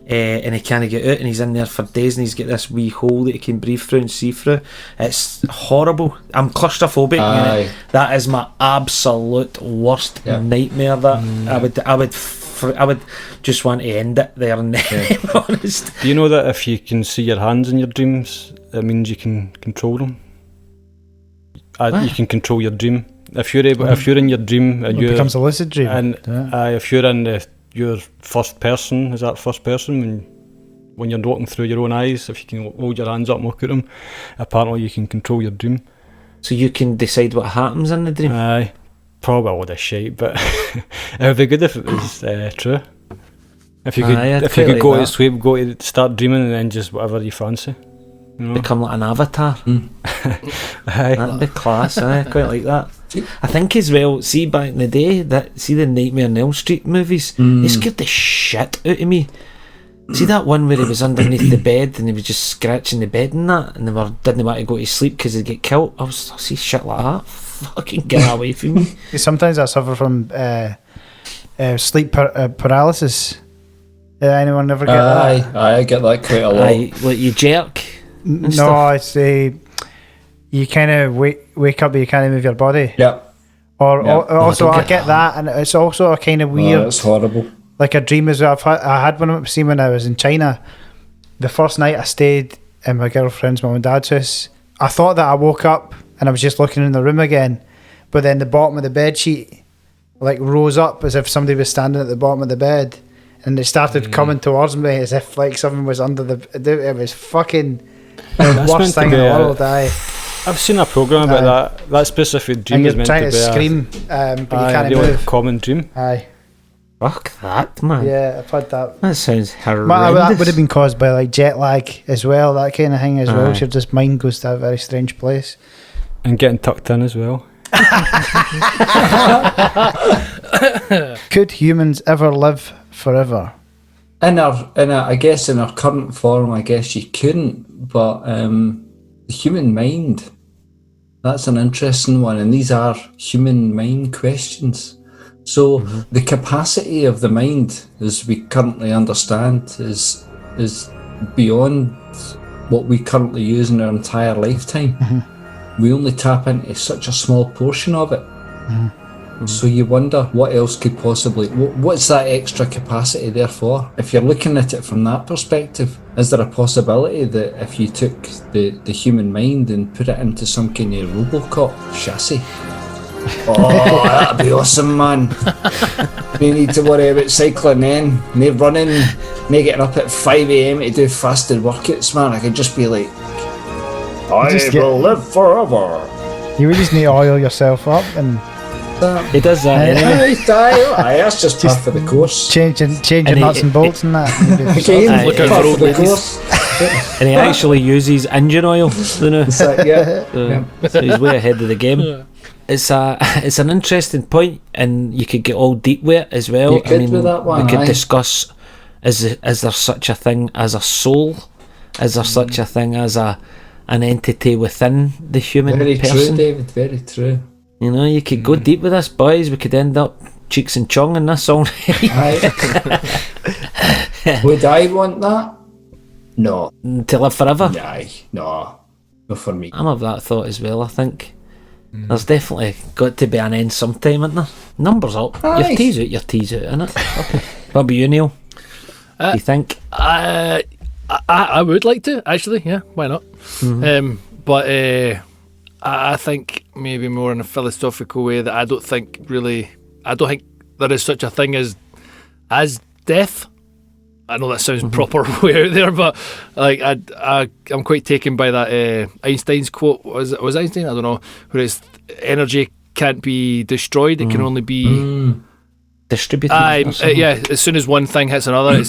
and he can't get out, and he's in there for days, and he's got this wee hole that he can breathe through and see through. It's horrible. I'm claustrophobic. Aye. That is my absolute worst nightmare. That I would just want to end it there and then. To be honest. Do you know that if you can see your hands in your dreams, it means you can control them? You can control your dream. If you're in your dream, and it becomes a lucid dream. And if you're in your first person, is that first person when you're walking through your own eyes? If you can hold your hands up and look at them, apparently you can control your dream. So you can decide what happens in the dream. Aye, probably all this shit, but it would be good if it was true. If you could go to sleep, go to start dreaming, and then just whatever you fancy. Become like an avatar. Aye. That'd be class. I quite like that. I think as well, see back in the day, the Nightmare on Elm Street movies, they scared the shit out of me. See that one where he was underneath the bed and he was just scratching the bed and that, and they didn't want to go to sleep because they'd get killed. I see shit like that. Fucking get away from me. Sometimes I suffer from sleep paralysis. Anyone ever get that? I get that quite a lot. Like you jerk. No, it's you kind of wake up but you can't move your body. Yep. Also I get that, and it's also a kind of weird. It's horrible. Like a dream as well. I had one seen when I was in China. The first night I stayed in my girlfriend's mum and dad's house, I thought that I woke up and I was just looking in the room again, but then the bottom of the bed sheet like rose up as if somebody was standing at the bottom of the bed, and it started coming towards me as if like something was under the. It was fucking the worst thing in the world. I've seen a programme about that specific dream is meant to be scream, but you can't really move. Common dream. Aye. Fuck that, man. Yeah, I've had that. That sounds horrendous. That would have been caused by like jet lag as well, that kind of thing as well. Your just mind goes to a very strange place. And getting tucked in as well. Could humans ever live forever? In our current form, I guess you couldn't. But the human mind, that's an interesting one, and these are human mind questions. So the capacity of the mind, as we currently understand, is beyond what we currently use in our entire lifetime. We only tap into such a small portion of it. So you wonder what else could possibly, what's that extra capacity there for? If you're looking at it from that perspective, is there a possibility that if you took the human mind and put it into some kind of Robocop chassis, oh, that'd be awesome, man. No need to worry about cycling then, no running, no getting up at 5 a.m. to do fasted workouts, man. I could just be like, I will live forever. You really just need to oil yourself up and he does that anyway. That's just part for the course. Changing nuts and bolts and that. Again, looking part for for the old course. And he actually uses engine oil, you know. So He's way ahead of the game. It's an interesting point, and you could get all deep with it as well. You could with that one, we could discuss: is there such a thing as a soul? Is there such a thing as an entity within the human very person? True, David. Very true. You know, you could go deep with this, boys. We could end up cheeks and chong in this all night. Would I want that? No. To live forever? Aye, no. Not for me. I'm of that thought as well, I think. There's definitely got to be an end sometime, isn't there? Numbers up. Aye. Your tea's out, innit? What about you, Neil? Do you think? I would like to, actually, yeah, why not? But I think maybe more in a philosophical way that I don't think there is such a thing as death. I know that sounds proper way out there, but like I'm quite taken by that Einstein's quote. Was Einstein? I don't know. Where it's energy can't be destroyed; it can only be Distributed. yeah. As soon as one thing hits another,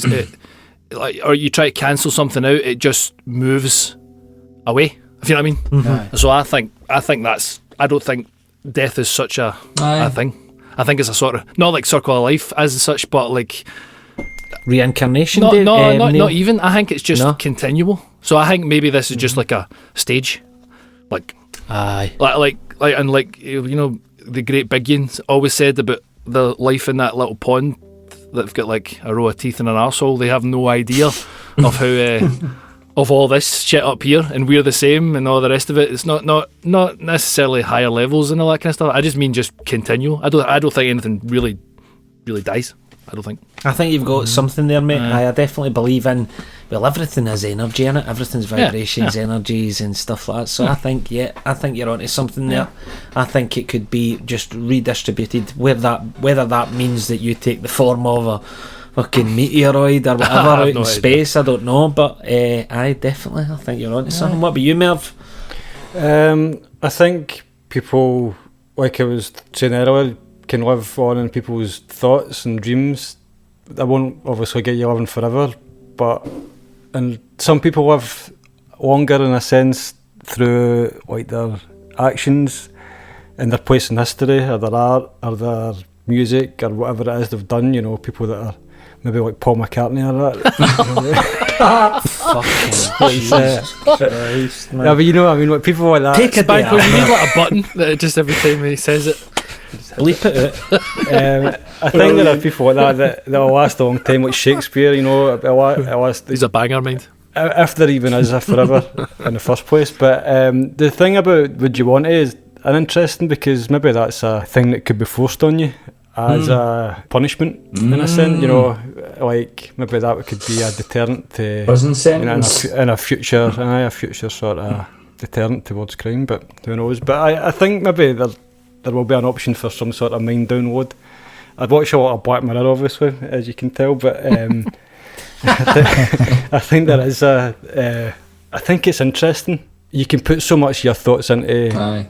like, or you try to cancel something out, it just moves away. If you know what I mean. So I think that's. I don't think death is such a thing. I think it's a sort of not like circle of life as such, but like. Reincarnation? Not Neil? even. I think it's just continual. So I think maybe this is just like a stage, like you know, the great Biggins always said about the life in that little pond that've got like a row of teeth and an arsehole. They have no idea of how of all this shit up here, and we're the same, and all the rest of it. It's not necessarily higher levels and all that kind of stuff. I just mean just continual. I don't think anything really dies. I don't think. I think you've got something there, mate. I definitely believe in. Well, everything has energy in it. Everything's vibrations, energies, and stuff like that. So I think you're onto something there. I think it could be just redistributed. Whether that means that you take the form of a fucking meteoroid or whatever out in space, I don't know. But I think you're onto something. What about you, Merv? I think people, like I was saying earlier, can live on in people's thoughts and dreams. I won't obviously get you living forever, and some people live longer in a sense through like their actions and their place in history, or their art, or their music, or whatever it is they've done. You know, people that are maybe like Paul McCartney or that. Fucking Jesus Christ, man. Yeah, but you know what I mean, like people like that. Take a Bank, day you need like a button that just every time he says it. Leap it out. I think there are people like that'll last a long time, like Shakespeare. You know, it'll last. He's a banger, mind. If there even is a forever in the first place. But the thing about would you want is uninteresting, because maybe that's a thing that could be forced on you as a punishment in a sense. You know, like maybe that could be a deterrent to prison sentence, in a future sort of deterrent towards crime. But who knows? But I think maybe there will be an option for some sort of mind download. I'd watch a lot of Black Mirror, obviously, as you can tell, but I think there is I think it's interesting. You can put so much of your thoughts into,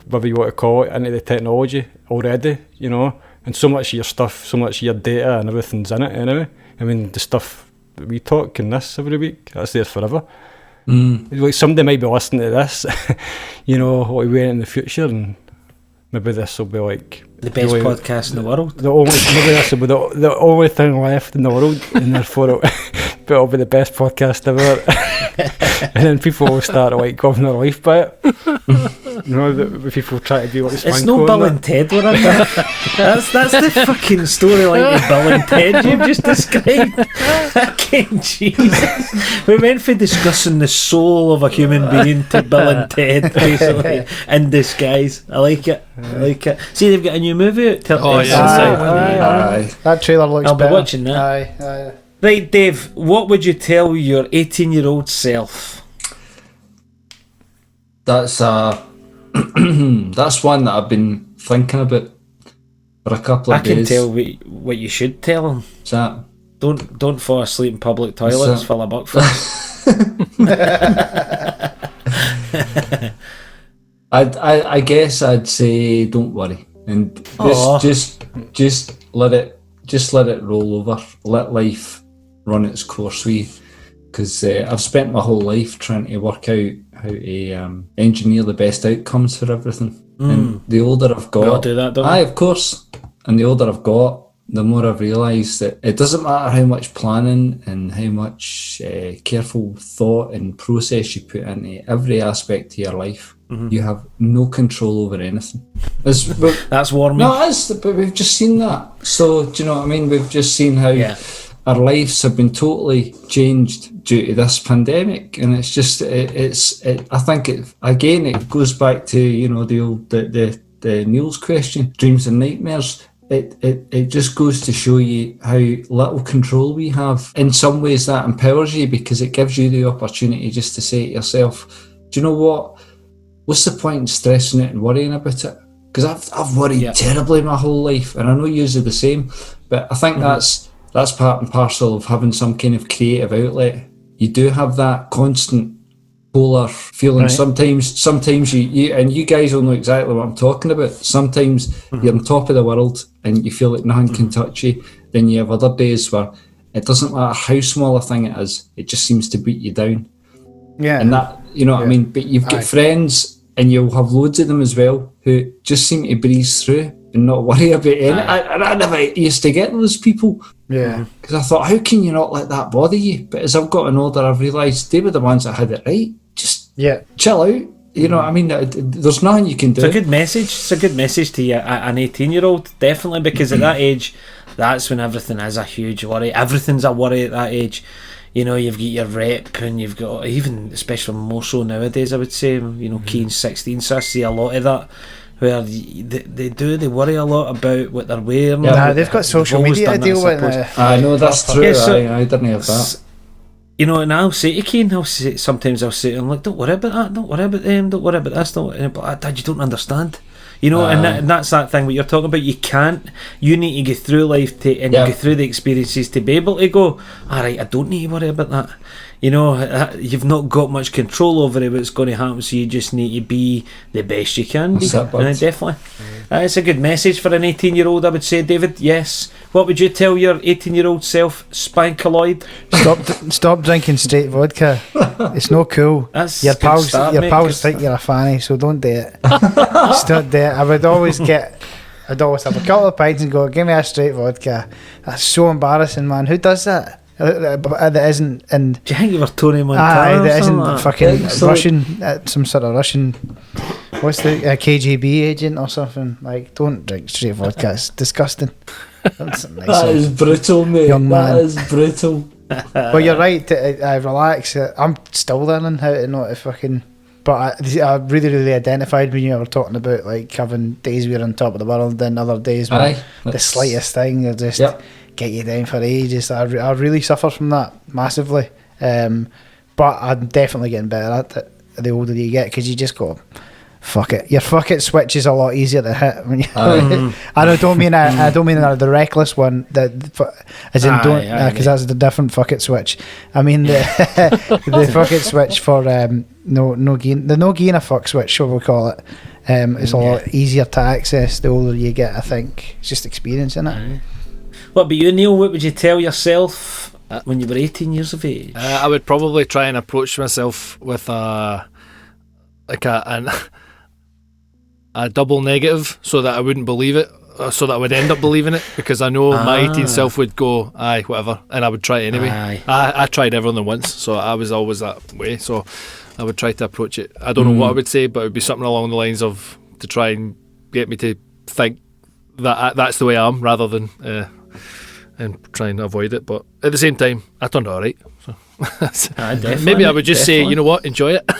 whatever you want to call it, into the technology already, you know, and so much of your stuff, so much of your data and everything's in it anyway. I mean, the stuff that we talk in this every week, that's there forever. Like somebody might be listening to this, you know, what we went in the future, and maybe this will be like the best podcast in the world. Maybe this will be the only thing left in the world, and therefore it'll be the best podcast ever. And then people will start like living their life by it. You know, the people try to be like it's no Bill and Ted, we're in there. That's the fucking storyline of Bill and Ted you've just described. Fucking Jesus. We went from discussing the soul of a human being to Bill and Ted, basically, in disguise. I like it. See, they've got a new movie out. Aye. That trailer looks I'll be better. watching that. Aye. Right, Dave, what would you tell your 18-year-old self? That's that's one that I've been thinking about for a couple of days. I can tell what you should tell him. What's that? Don't fall asleep in public toilets full of buckfuls. I guess I'd say don't worry, and just let it roll over. Let life run its course because I've spent my whole life trying to work out how to engineer the best outcomes for everything. And the older I've got, I'll do that, don't of course. And the older I've got, the more I've realised that it doesn't matter how much planning and how much careful thought and process you put into every aspect of your life. You have no control over anything. That's warming. No, it is, but we've just seen that. So, do you know what I mean? We've just seen how our lives have been totally changed due to this pandemic, and it's just I think it goes back to, you know, the old the Neil's question, dreams and nightmares. It just goes to show you how little control we have. In some ways that empowers you, because it gives you the opportunity just to say to yourself, do you know what? What's the point in stressing it and worrying about it? Because I've worried terribly my whole life, and I know you're the same, but I think that's part and parcel of having some kind of creative outlet. You do have that constant polar feeling. Right. Sometimes you and you guys will know exactly what I'm talking about. Sometimes you're on top of the world and you feel like nothing can touch you. Then you have other days where it doesn't matter how small a thing it is, it just seems to beat you down. Yeah. And that, you know what I mean? But you've got friends, and you'll have loads of them as well, who just seem to breeze through and not worry about anything. I never used to get those people. Yeah. Because I thought, how can you not let that bother you? But as I've gotten older, I've realised they were the ones that had it right. Just chill out. You know what I mean? There's nothing you can do. It's a good message. It's a good message to an 18-year-old, definitely, because at that age, that's when everything is a huge worry. Everything's a worry at that age. You know, you've got your rep, and you've got, even, especially more so nowadays, I would say, you know, Keane's 16, so I see a lot of that, where they worry a lot about what they're wearing. Yeah, they've got social media to deal with. I know, that's true. I didn't have that. You know, and I'll say to Keane, sometimes I'll say to him, like, don't worry about that, don't worry about them, don't worry about this, don't worry about that. Dad, you don't understand. You know, and that's that thing what you're talking about. You need to go through life go through the experiences to be able to go, alright, I don't need to worry about that. You know, you've not got much control over it, what's going to happen, so you just need to be the best you can be. And definitely. It's a good message for an 18-year-old, I would say, David. Yes. What would you tell your 18-year-old self, Spankaloid? Stop drinking straight vodka. It's no cool. Your pals think you're a fanny, so don't do it. Don't do it. I'd always have a couple of pints and go, give me a straight vodka. That's so embarrassing, man. Who does that? That isn't. And do you think you were Tony Montana? That isn't fucking Russian. Some sort of Russian. What's the KGB agent or something? Like, don't drink straight vodka. It's disgusting. That is brutal, mate. Young man. That is brutal. Well, you're right. I relax. I'm still learning how to not fucking. But I really, really identified when you were talking about like having days where you're on top of the world, and other days when the slightest thing will just get you down for ages. I really suffer from that massively. But I'm definitely getting better at it the older you get, because you just go, fuck it. Your fuck it switch is a lot easier to hit when you. I don't mean the reckless one. As in don't, because that's the different fuck it switch. I mean the fuck it switch for no gain a fuck switch, shall we call it? It's a lot easier to access the older you get. I think it's just experiencing it. What about you, Neil? What would you tell yourself when you were 18 years of age? I would probably try and approach myself with a double negative, so that I wouldn't believe it, so that I would end up believing it, because I know my 18 self would go, aye, whatever, and I would try it anyway. I tried everything once, so I was always that way, so I would try to approach it. I don't know what I would say, but it would be something along the lines of, to try and get me to think that that's the way I am, rather than and try and avoid it. But at the same time, I turned out alright, so maybe I would just say, you know what, enjoy it.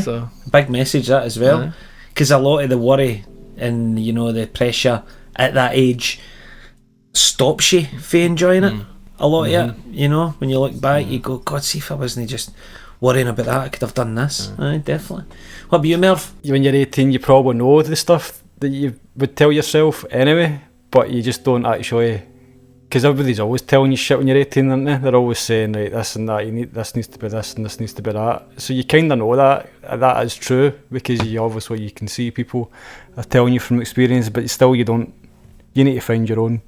So big message that as well, because a lot of the worry and, you know, the pressure at that age stops you from enjoying it. A lot of it, you know, when you look back, you go, God, see if I wasn't just worrying about that, I could have done this. Definitely. What about you, Merv? When you're 18, you probably know the stuff that you would tell yourself anyway, but you just don't actually, because everybody's always telling you shit when you're 18, aren't they? They're always saying, right, this and that, this needs to be this and this needs to be that. So you kind of know that is true, because you can see people are telling you from experience, but still you need to find your own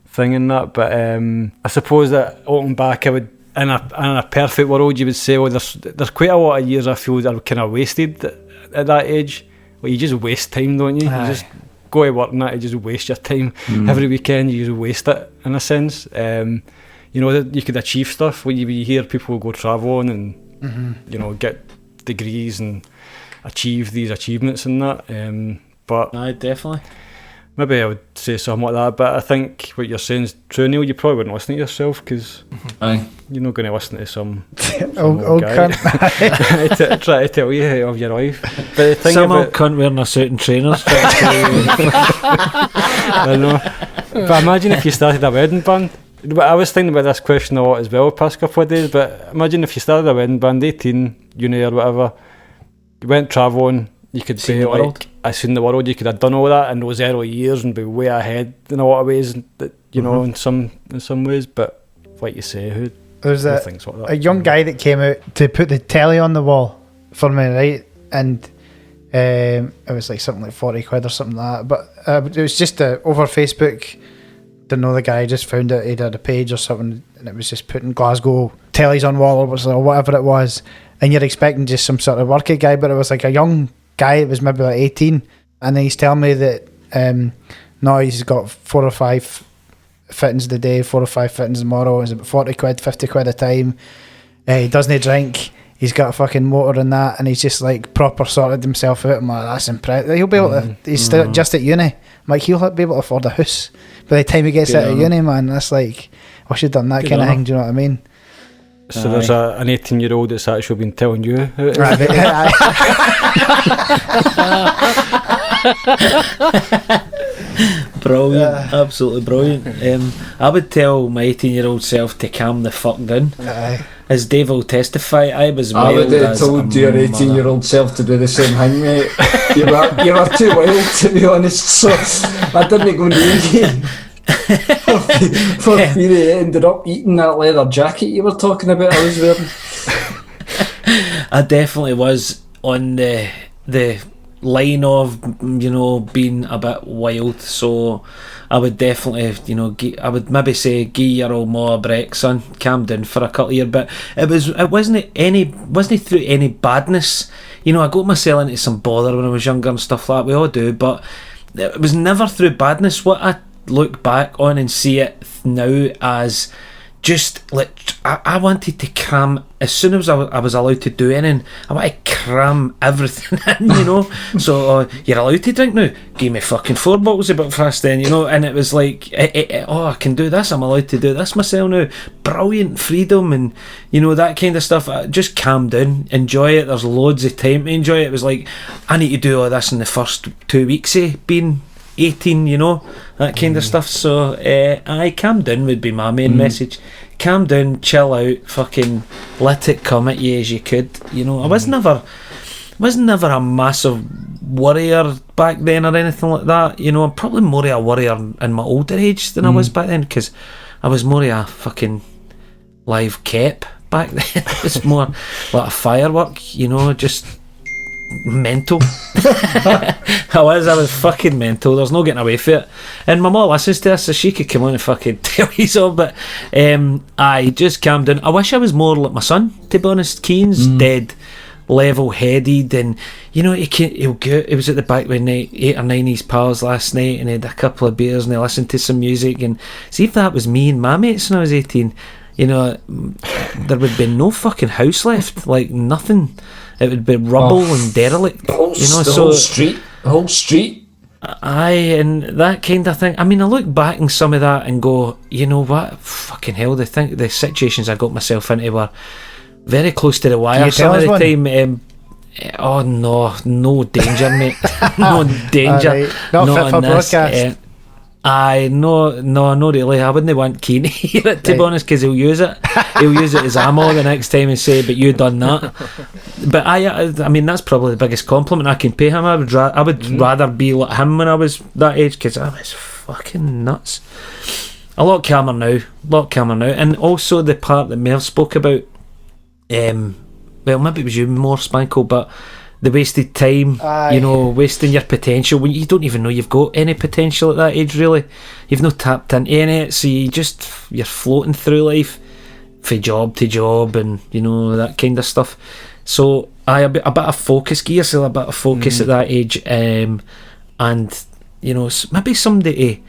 thing in that. But I suppose that looking back, I would, in a perfect world, you would say, well, there's quite a lot of years I feel that are kind of wasted at that age. Well, you just waste time, don't you? You just go to work and that, you just waste your time. Every weekend you just waste it, in a sense. You know, that you could achieve stuff. When you hear people go travelling and you know, get degrees and achieve these achievements and that. But definitely. maybe I would say something like that, but I think what you're saying is true, Neil. You probably wouldn't listen to yourself because Aye. you're not going to listen to some old guy cunt. try to tell you of your life. But the thing Some old about, cunt wearing a suit and trainers. trying to tell you- I know, but imagine if you started a wedding band. But I was thinking about this question a lot as well the past couple of days. But imagine if you started a wedding band, 18, uni or whatever, you went travelling. You could Seen be the like, world. I seen the world. You could have done all that in those early years and be way ahead in a lot of ways. You know, in some ways. But like you say, who There's thinks like that? a young guy that came out to put the telly on the wall for me, right? And it was like something like 40 quid or something like that. But it was just over Facebook. Didn't know the guy, just found out he'd had a page or something, and it was just putting Glasgow tellies on wall or whatever it was. And you're expecting just some sort of worky guy, but it was like a young guy. It was maybe like 18. And then he's telling me that now he's got 4 or 5 fittings a day, 4 or 5 fittings tomorrow. It's about 40 quid, 50 quid a time. He doesn't drink. He's got a fucking motor and that, and he's just like proper sorted himself out. I'm like, that's impressive. He'll be able to. He's still just at uni. I'm like, he'll be able to afford a house by the time he gets Good out of on uni, man. That's like, I should have done that Good kind of on thing. Do you know what I mean? So there's an 18-year-old that's actually been telling you how it is. Right, Brilliant, absolutely brilliant. I would tell my 18-year-old self to calm the fuck down. As Dave will testify, I was I wild would have as told a your mother. 18-year-old self to do the same thing, mate. You were too wild, to be honest, so I didn't go near you. For fear he ended up eating that leather jacket you were talking about I was wearing. I definitely was on the line of, you know, being a bit wild, so I would definitely, you know, I would maybe say give your old ma a break, son, calm down for a couple of years. But it wasn't through any badness. You know, I got myself into some bother when I was younger and stuff like that, we all do, but it was never through badness. What I look back on and see it now as just like I wanted to cram as soon as I was allowed to do anything. I want to cram everything in, you know. So you're allowed to drink now. Give me fucking 4 bottles of Buckfast then, you know. And it was like, I can do this. I'm allowed to do this myself now. Brilliant freedom and you know that kind of stuff. Just calm down, enjoy it. There's loads of time to enjoy it. It was like I need to do all this in the first 2 weeks of being 18, you know, that kind of stuff. So calm down would be my main message. Calm down, chill out, fucking let it come at you as you could, you know. I was never a massive worrier back then or anything like that, you know. I'm probably more of a worrier in my older age than I was back then, because I was more of a fucking live kep back then. It's more like a firework, you know, just mental. I was fucking mental. There's no getting away from it. And my mum listens to this, so she could come on and fucking tell you so. But I just calmed down. I wish I was more like my son, to be honest. Keen's dead level-headed, and you know he'll go. He was at the back with 8 or 9 of his pals last night, and he had a couple of beers and they listened to some music. And see if that was me and my mates when I was 18. You know, there would be no fucking house left, like nothing. It would be rubble and derelict. The whole street. Aye, and that kind of thing. I mean, I look back on some of that and go, you know what? Fucking hell, the situations I got myself into were very close to the wire some of the time. Oh no danger, mate. No danger. Right. Not fit for broadcast. Aye, no, not really. I wouldn't want Keane to hear it, to be honest, because he'll use it. He'll use it as ammo the next time and say, "But you done that." But I mean, that's probably the biggest compliment I can pay him. I would rather be like him when I was that age, because I was fucking nuts. A lot calmer now, and also the part that Mel spoke about. Well, maybe it was you more, Spankle, but the wasted time, you know, wasting your potential when you don't even know you've got any potential at that age, really. You've not tapped into any of it, so you're floating through life from job to job and, you know, that kind of stuff. So a bit of focus, give yourself a bit of focus at that age, and, you know, maybe somebody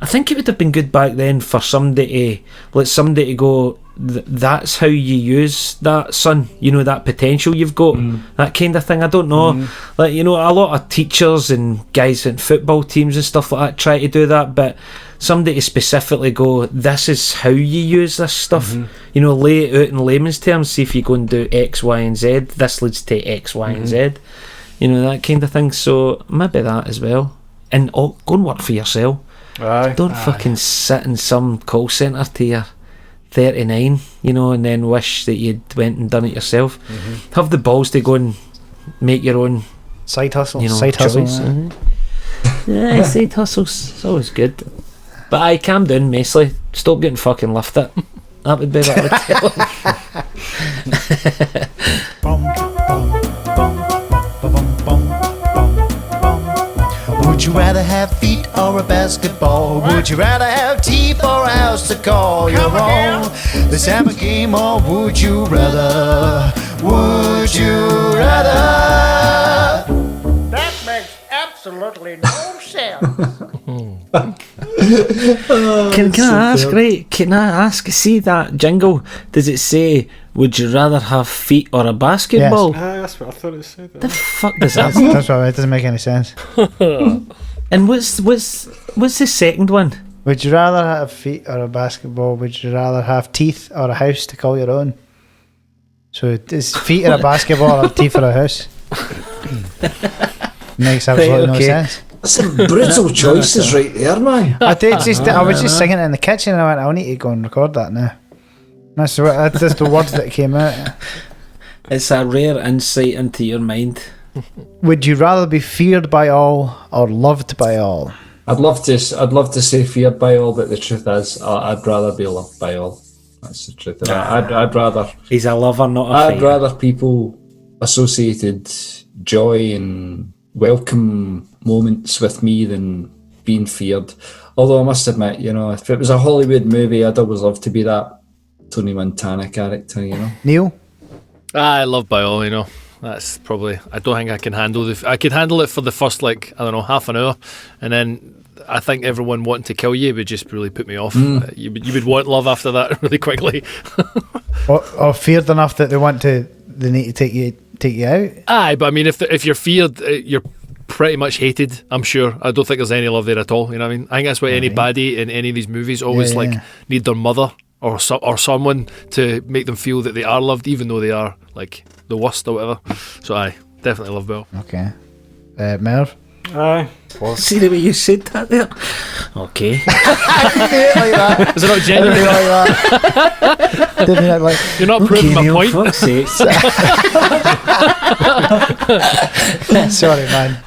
I think it would have been good back then for somebody to go, that's how you use that, son. You know, that potential you've got, that kind of thing. I don't know. Like, you know, a lot of teachers and guys in football teams and stuff like that try to do that, but somebody to specifically go, this is how you use this stuff. You know, lay it out in layman's terms. See if you go and do X, Y, and Z. This leads to X, Y, and Z. You know, that kind of thing. So maybe that as well. And go and work for yourself. Don't fucking sit in some call centre till you're 39, you know, and then wish that you'd went and done it yourself. Have the balls to go and make your own Side hustle. you know, Side hustle. choice. Yeah, side hustles. It's always good. But I calm down, Maisley. Stop getting fucking lifted. That would be what I would tell him. Would you rather have feet or a basketball? Would you rather have teeth or a house to call your own? Let's have a game, or would you rather? Would you rather? That makes absolutely no sense. Can I ask, right? Can I ask, see that jingle? Does it say, would you rather have feet or a basketball? That's what I thought it said. The fuck does that mean? That's right. It doesn't make any sense. And what's the second one? Would you rather have feet or a basketball? Would you rather have teeth or a house to call your own? So is feet or a basketball or teeth or a house? Makes absolutely no okay. sense. Some brutal choices right there, man. I was just singing it in the kitchen and I went, I need to go and record that now. That's the words that came out. It's a rare insight into your mind. Would you rather be feared by all or loved by all? I'd love to say feared by all, but the truth is, I'd rather be loved by all. That's the truth. I'd rather. He's a lover, not a I'd fighter. rather people associated joy and welcome moments with me than being feared. Although I must admit, you know, if it was a Hollywood movie, I'd always love to be that Tony Montana character, you know. Neil? I love by all, you know. That's probably. I don't think I can handle I could handle it for the first, like, I don't know, half an hour, and then I think everyone wanting to kill you would just really put me off. You would want love after that really quickly. or feared enough that they need to take you out? Aye, but I mean, if you're feared, you're pretty much hated. I'm sure. I don't think there's any love there at all. You know what I mean? I think that's why any baddie in any of these movies always need their mother or someone to make them feel that they are loved, even though they are like the worst or whatever. So I definitely love Bill. Okay. Merv? Aye. See the way you said that there? Okay. like that. Is it not genuine? Didn't it like You're not proving my Neil, point. fuck's sake. Sorry, man.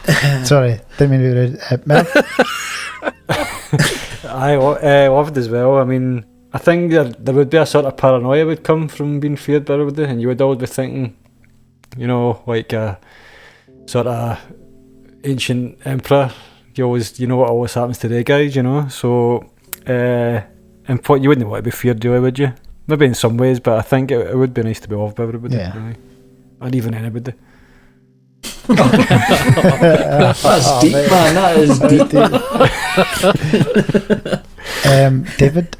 Sorry. Didn't mean to be rude. Merv? I loved as well. I mean, I think there would be a sort of paranoia would come from being feared by everybody, and you would always be thinking, you know, like a sort of ancient emperor. You know what always happens to the guys, you know. So, and you wouldn't want to be feared, would you? Maybe in some ways, but I think it would be nice to be loved by everybody, really. And even anybody. That's deep, man. That is deep. David?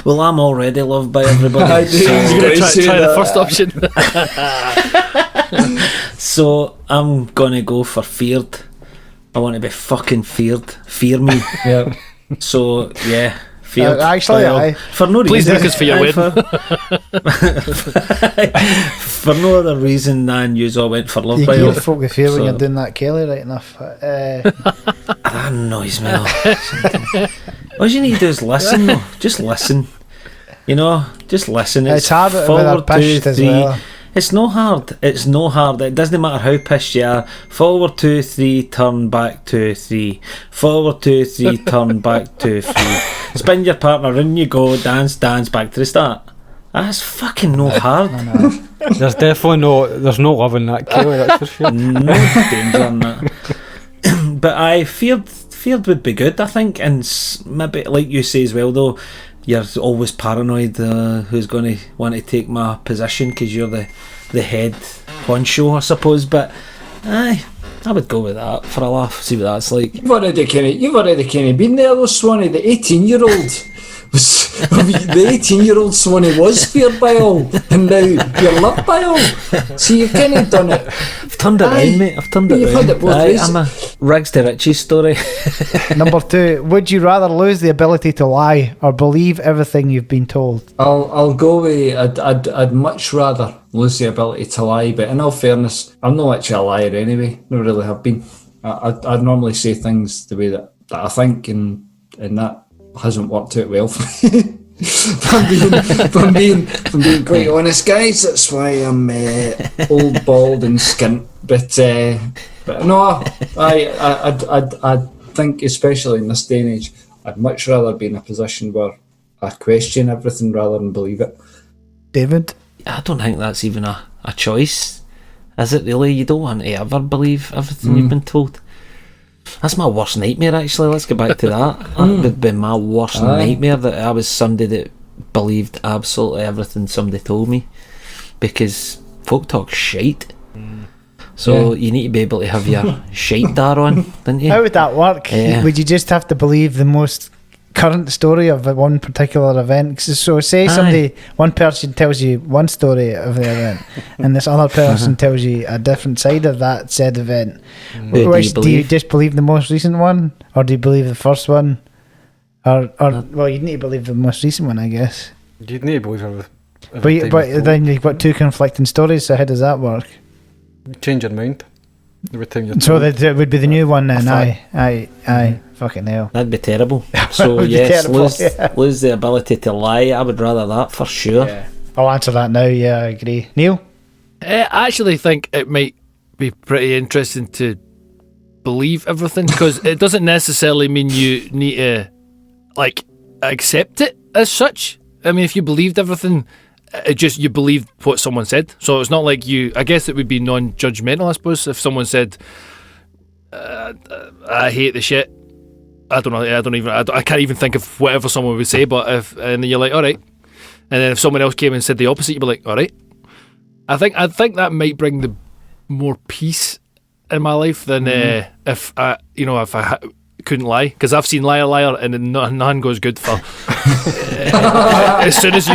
Well, I'm already loved by everybody. I do. so, You're going to try the first option. so I'm going to go for feared. I want to be fucking feared. Fear me. Yeah. So, yeah. Feared. Actually, aye. For no Please reason. book us for your Aye, wedding. For no other reason than you all went for love You by all. give folk the fear when So- you're doing that Kelly right enough. That annoys me. All you need to do is listen, though. Just listen. You know, just listen. It's hard when they're pissed as well. It's no hard. It's no hard. It doesn't matter how pissed you are. Forward 2, 3, turn back 2, 3. Forward 2, 3, turn back 2, 3. Spin your partner, in you go, dance, back to the start. That's fucking no hard. There's definitely there's no love in that, Kelly, that's for sure. No danger in that. But I feared would be good, I think, and maybe like you say as well, though, you're always paranoid who's going to want to take my position because you're the head honcho, I suppose. But aye, I would go with that for a laugh. See what that's like. You've already kind of been there, though, Swanee. The 18-year-old was the 18-year-old Swanee was feared by all, and now you're loved by all. See, you've kind of done it. I've turned it round, mate. I've turned it You've round. had it both ways. I'm a rags to riches story. Number 2, would you rather lose the ability to lie or believe everything you've been told? I'll go with I'd much rather lose the ability to lie, but in all fairness, I'm not actually a liar anyway. Never really have been. I'd normally say things the way that I think, and that hasn't worked out well for me. if I'm being quite honest, guys, that's why I'm old, bald, and skint. But no, I think, especially in this day and age, I'd much rather be in a position where I question everything rather than believe it. David? I don't think that's even a choice. Is it really? You don't want to ever believe everything you've been told. That's my worst nightmare, actually. Let's get back to that. That would be my worst nightmare, that I was somebody that believed absolutely everything somebody told me, because folk talk shite. So you need to be able to have your shite dar on, don't you? How would that work? Yeah. Would you just have to believe the most current story of one particular event? So say one person tells you one story of the event and this other person tells you a different side of that said event. Which do you just believe the most recent one, or do you believe the first one? Or well, you'd need to believe the most recent one, I guess. You'd need to believe everything. But then you've got two conflicting stories, so how does that work? You change your mind every time you're So told. that would be the new one then. Aye. Fucking hell. That'd be terrible. So Would be yes, terrible, lose the ability to lie. I would rather that for sure. Yeah. I'll answer that now. Yeah, I agree. Neil? I actually think it might be pretty interesting to believe everything, because it doesn't necessarily mean you need to accept it as such. I mean, if you believed everything, it just, you believed what someone said. So it's not like I guess it would be non-judgmental, I suppose, if someone said, I hate the shit. I don't know. I can't even think of whatever someone would say. But and then you're like, all right. And then if someone else came and said the opposite, you'd be like, all right. I think that might bring the more peace in my life than if I couldn't lie, because I've seen Liar Liar and none goes good for. As soon as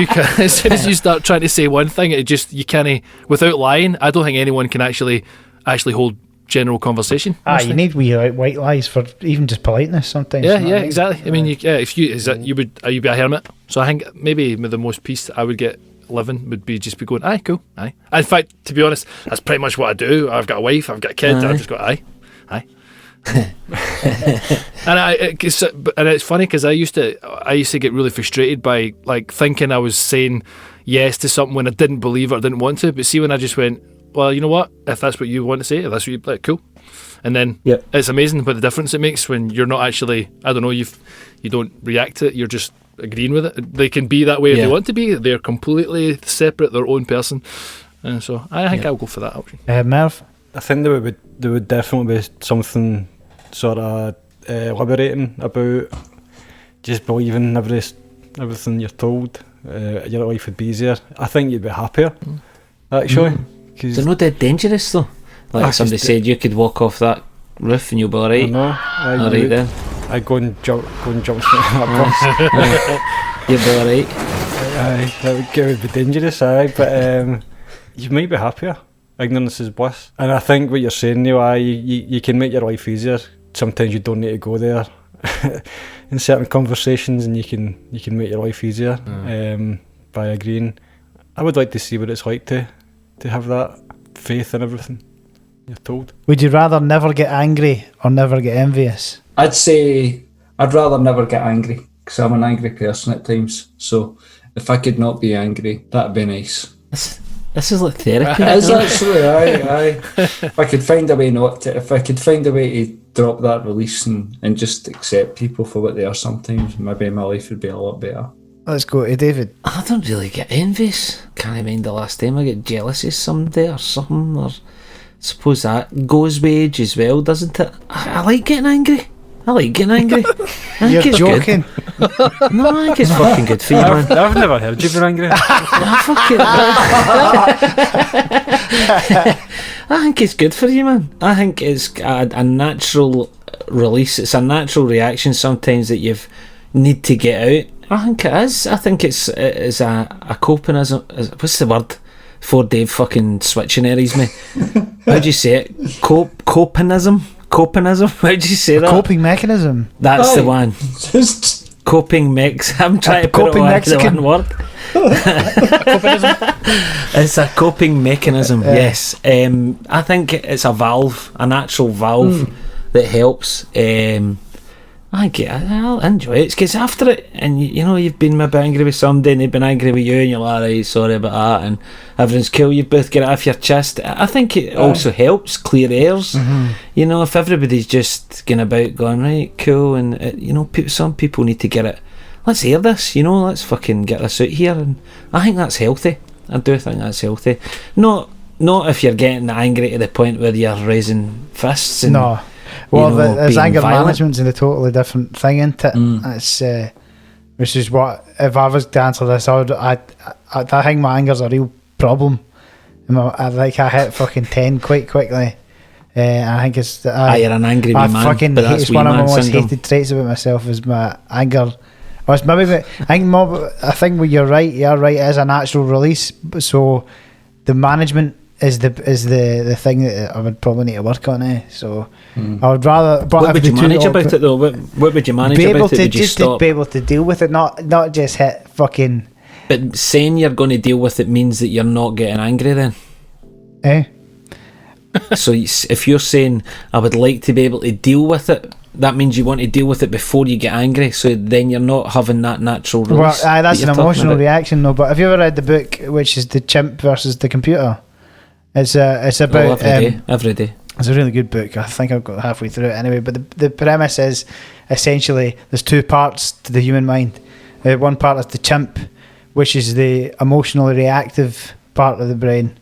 you start trying to say one thing, you can't, without lying. I don't think anyone can actually hold general conversation. You need wee white lies for even just politeness sometimes. Yeah, exactly. I mean, if you would be a hermit. So I think maybe the most peace I would get living would be just be going, aye, cool, aye. In fact, to be honest, that's pretty much what I do. I've got a wife, I've got a kid, I've just got aye. and it's funny because I used to get really frustrated by thinking I was saying yes to something when I didn't believe it or didn't want to. But see, when I just went, well, you know what? If that's what you want to say, if that's what you like, cool. And then it's amazing what the difference it makes when you're not actually, I don't know, you don't react to it. You're just agreeing with it. They can be that way if they want to be. They're completely separate, their own person. And so I think I'll go for that option. Merv? I think there would definitely be something sort of liberating about just believing everything you're told. Your life would be easier. I think you'd be happier, actually. They're not that dangerous though. Somebody said you could walk off that roof and you'll be alright. Alright then. I go and jump from that bus. You'll be alright. Aye, that would be dangerous, but you might be happier. Ignorance is bliss. And I think what you're saying, Neil, you can make your life easier. Sometimes you don't need to go there in certain conversations, and you can make your life easier by agreeing. I would like to see what it's like to have that faith in everything you're told. Would you rather never get angry or never get envious? I'd say I'd rather never get angry, because I'm an angry person at times. So if I could not be angry, that'd be nice. This is like therapy. It is actually, aye. If I could find a way if I could find a way to drop that release and just accept people for what they are sometimes, maybe my life would be a lot better. Let's go to David. I don't really get envious. Can't mind the last time I get jealous of somebody or something, or suppose that goes with age as well, doesn't it? I like getting angry. You're joking. No, I think it's fucking good for you, man. I've never heard you be angry. I think it's good for you, man. I think it's a natural release. It's a natural reaction sometimes that you need to get out. I think it is. I think it's a copinism. What's the word? Before Dave fucking switchionaries me. How do you say it? Copinism? Copinism? How do you say that? Coping mechanism. That's the one. Just Coping mix. I'm trying to put coping it Mexican. one word. It's a coping mechanism. Yes. I think it's a valve, a natural valve that helps. I'll enjoy it because after it, and you know, you've been maybe angry with somebody and they've been angry with you, and you're like, right, sorry about that, and everything's cool. You both get it off your chest. I think it also helps clear airs. You know, if everybody's just going about going right, cool, and you know, some people need to get it. Let's air this. You know, let's fucking get this out here, and I think that's healthy. I do think that's healthy. Not if you're getting angry to the point where you're raising fists. And, No. Well, you know, there's being anger violent. management's a totally different thing, isn't it? It's which is what, if I was to answer this, I think my anger's a real problem. I hit fucking 10 quite quickly. I think it's you're an angry I wee man, fucking but hate, that's it's wee one of my man most syndrome. hated traits about myself is my anger. Or it's maybe I think you're right. You're right. It is a natural release. So the management is the thing that I would probably need to work on. So I would rather. But What if would the you two manage op- about it though? What would you manage be able about it? to Would you just to stop? be able to deal with it, not just hit fucking. But saying you're going to deal with it means that you're not getting angry then. So if you're saying I would like to be able to deal with it, that means you want to deal with it before you get angry, so then you're not having that natural release. Well, that's that an you're talking emotional about. reaction, though. But have you ever read the book, which is The Chimp versus the Computer? It's about Every day. It's a really good book. I think I've got halfway through it anyway. But the premise is essentially there's two parts to the human mind. One part is the chimp, which is the emotionally reactive part of the brain,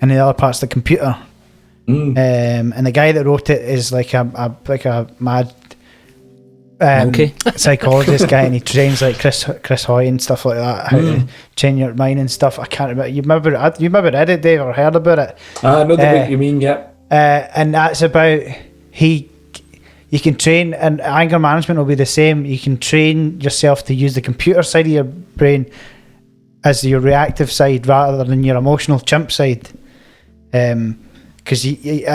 and the other part's the computer. And the guy that wrote it is like a mad Monkey. psychologist guy, and he trains like Chris Hoy and stuff like that, how to change your mind and stuff. I can't remember. You maybe read it, Dave, or heard about it. I know the book you mean, yeah. And that's about you can train, and anger management will be the same. You can train yourself to use the computer side of your brain as your reactive side rather than your emotional chimp side. Because the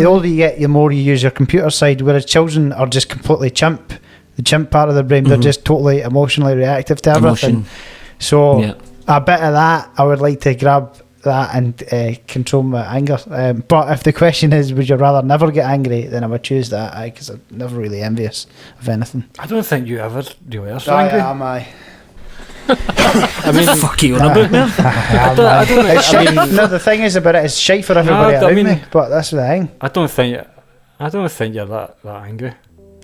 older you get, the more you use your computer side. Whereas children are just completely chimp. The chimp part of their brain, they're just totally emotionally reactive to everything. Emotion. So Yeah. a bit of that, I would like to grab that and control my anger. But if the question is, would you rather never get angry, then I would choose that, because I'm never really envious of anything. I don't think you ever really are so angry. Am I? I mean, fuck you on about, man. I don't It's think, shite. No, the thing is about it, it's shite for everybody I around mean- me. But that's the thing. I don't think you're that angry.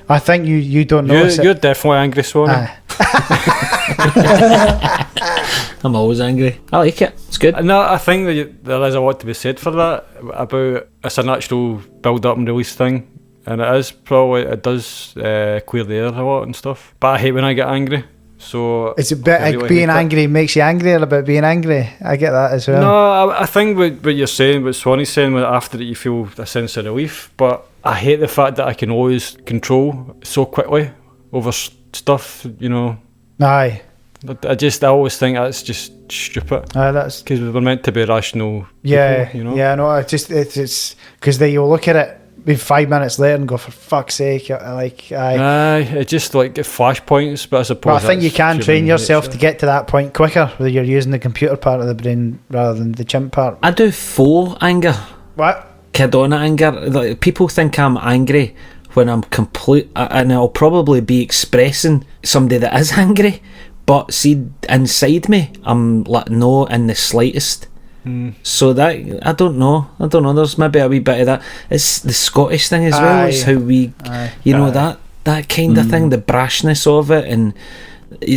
I think you don't know. You're definitely angry, Swanee. I'm always angry. I like it. It's good. No, I think that there is a lot to be said for that. About it's a natural build up and release thing, and it does clear the air a lot and stuff. But I hate when I get angry. So It's a bit I like really being hate it. angry makes you angrier about being angry. I get that as well. No, I think what you're saying, what Swanee's saying, after that you feel a sense of relief. But I hate the fact that I can always control so quickly over stuff. You know, Aye. I always think that's just stupid. Aye, that's Because we're meant to be rational. yeah, people, you know. yeah. No, it's because then you'll look at it maybe 5 minutes later and go, for fuck's sake, like aye. It's just like flashpoints, but I suppose. But I think you that's can human train yourself nature. to get to that point quicker, whether you're using the computer part of the brain rather than the chimp part. I do full anger. What? Kidona anger. Like, people think I'm angry when I'm complete, and I'll probably be expressing somebody that is angry. But see, inside me, I'm like no in the slightest. So that I don't know. There's maybe a wee bit of that. It's the Scottish thing as well. It's how we, you know, that kind of thing, the brashness of it, and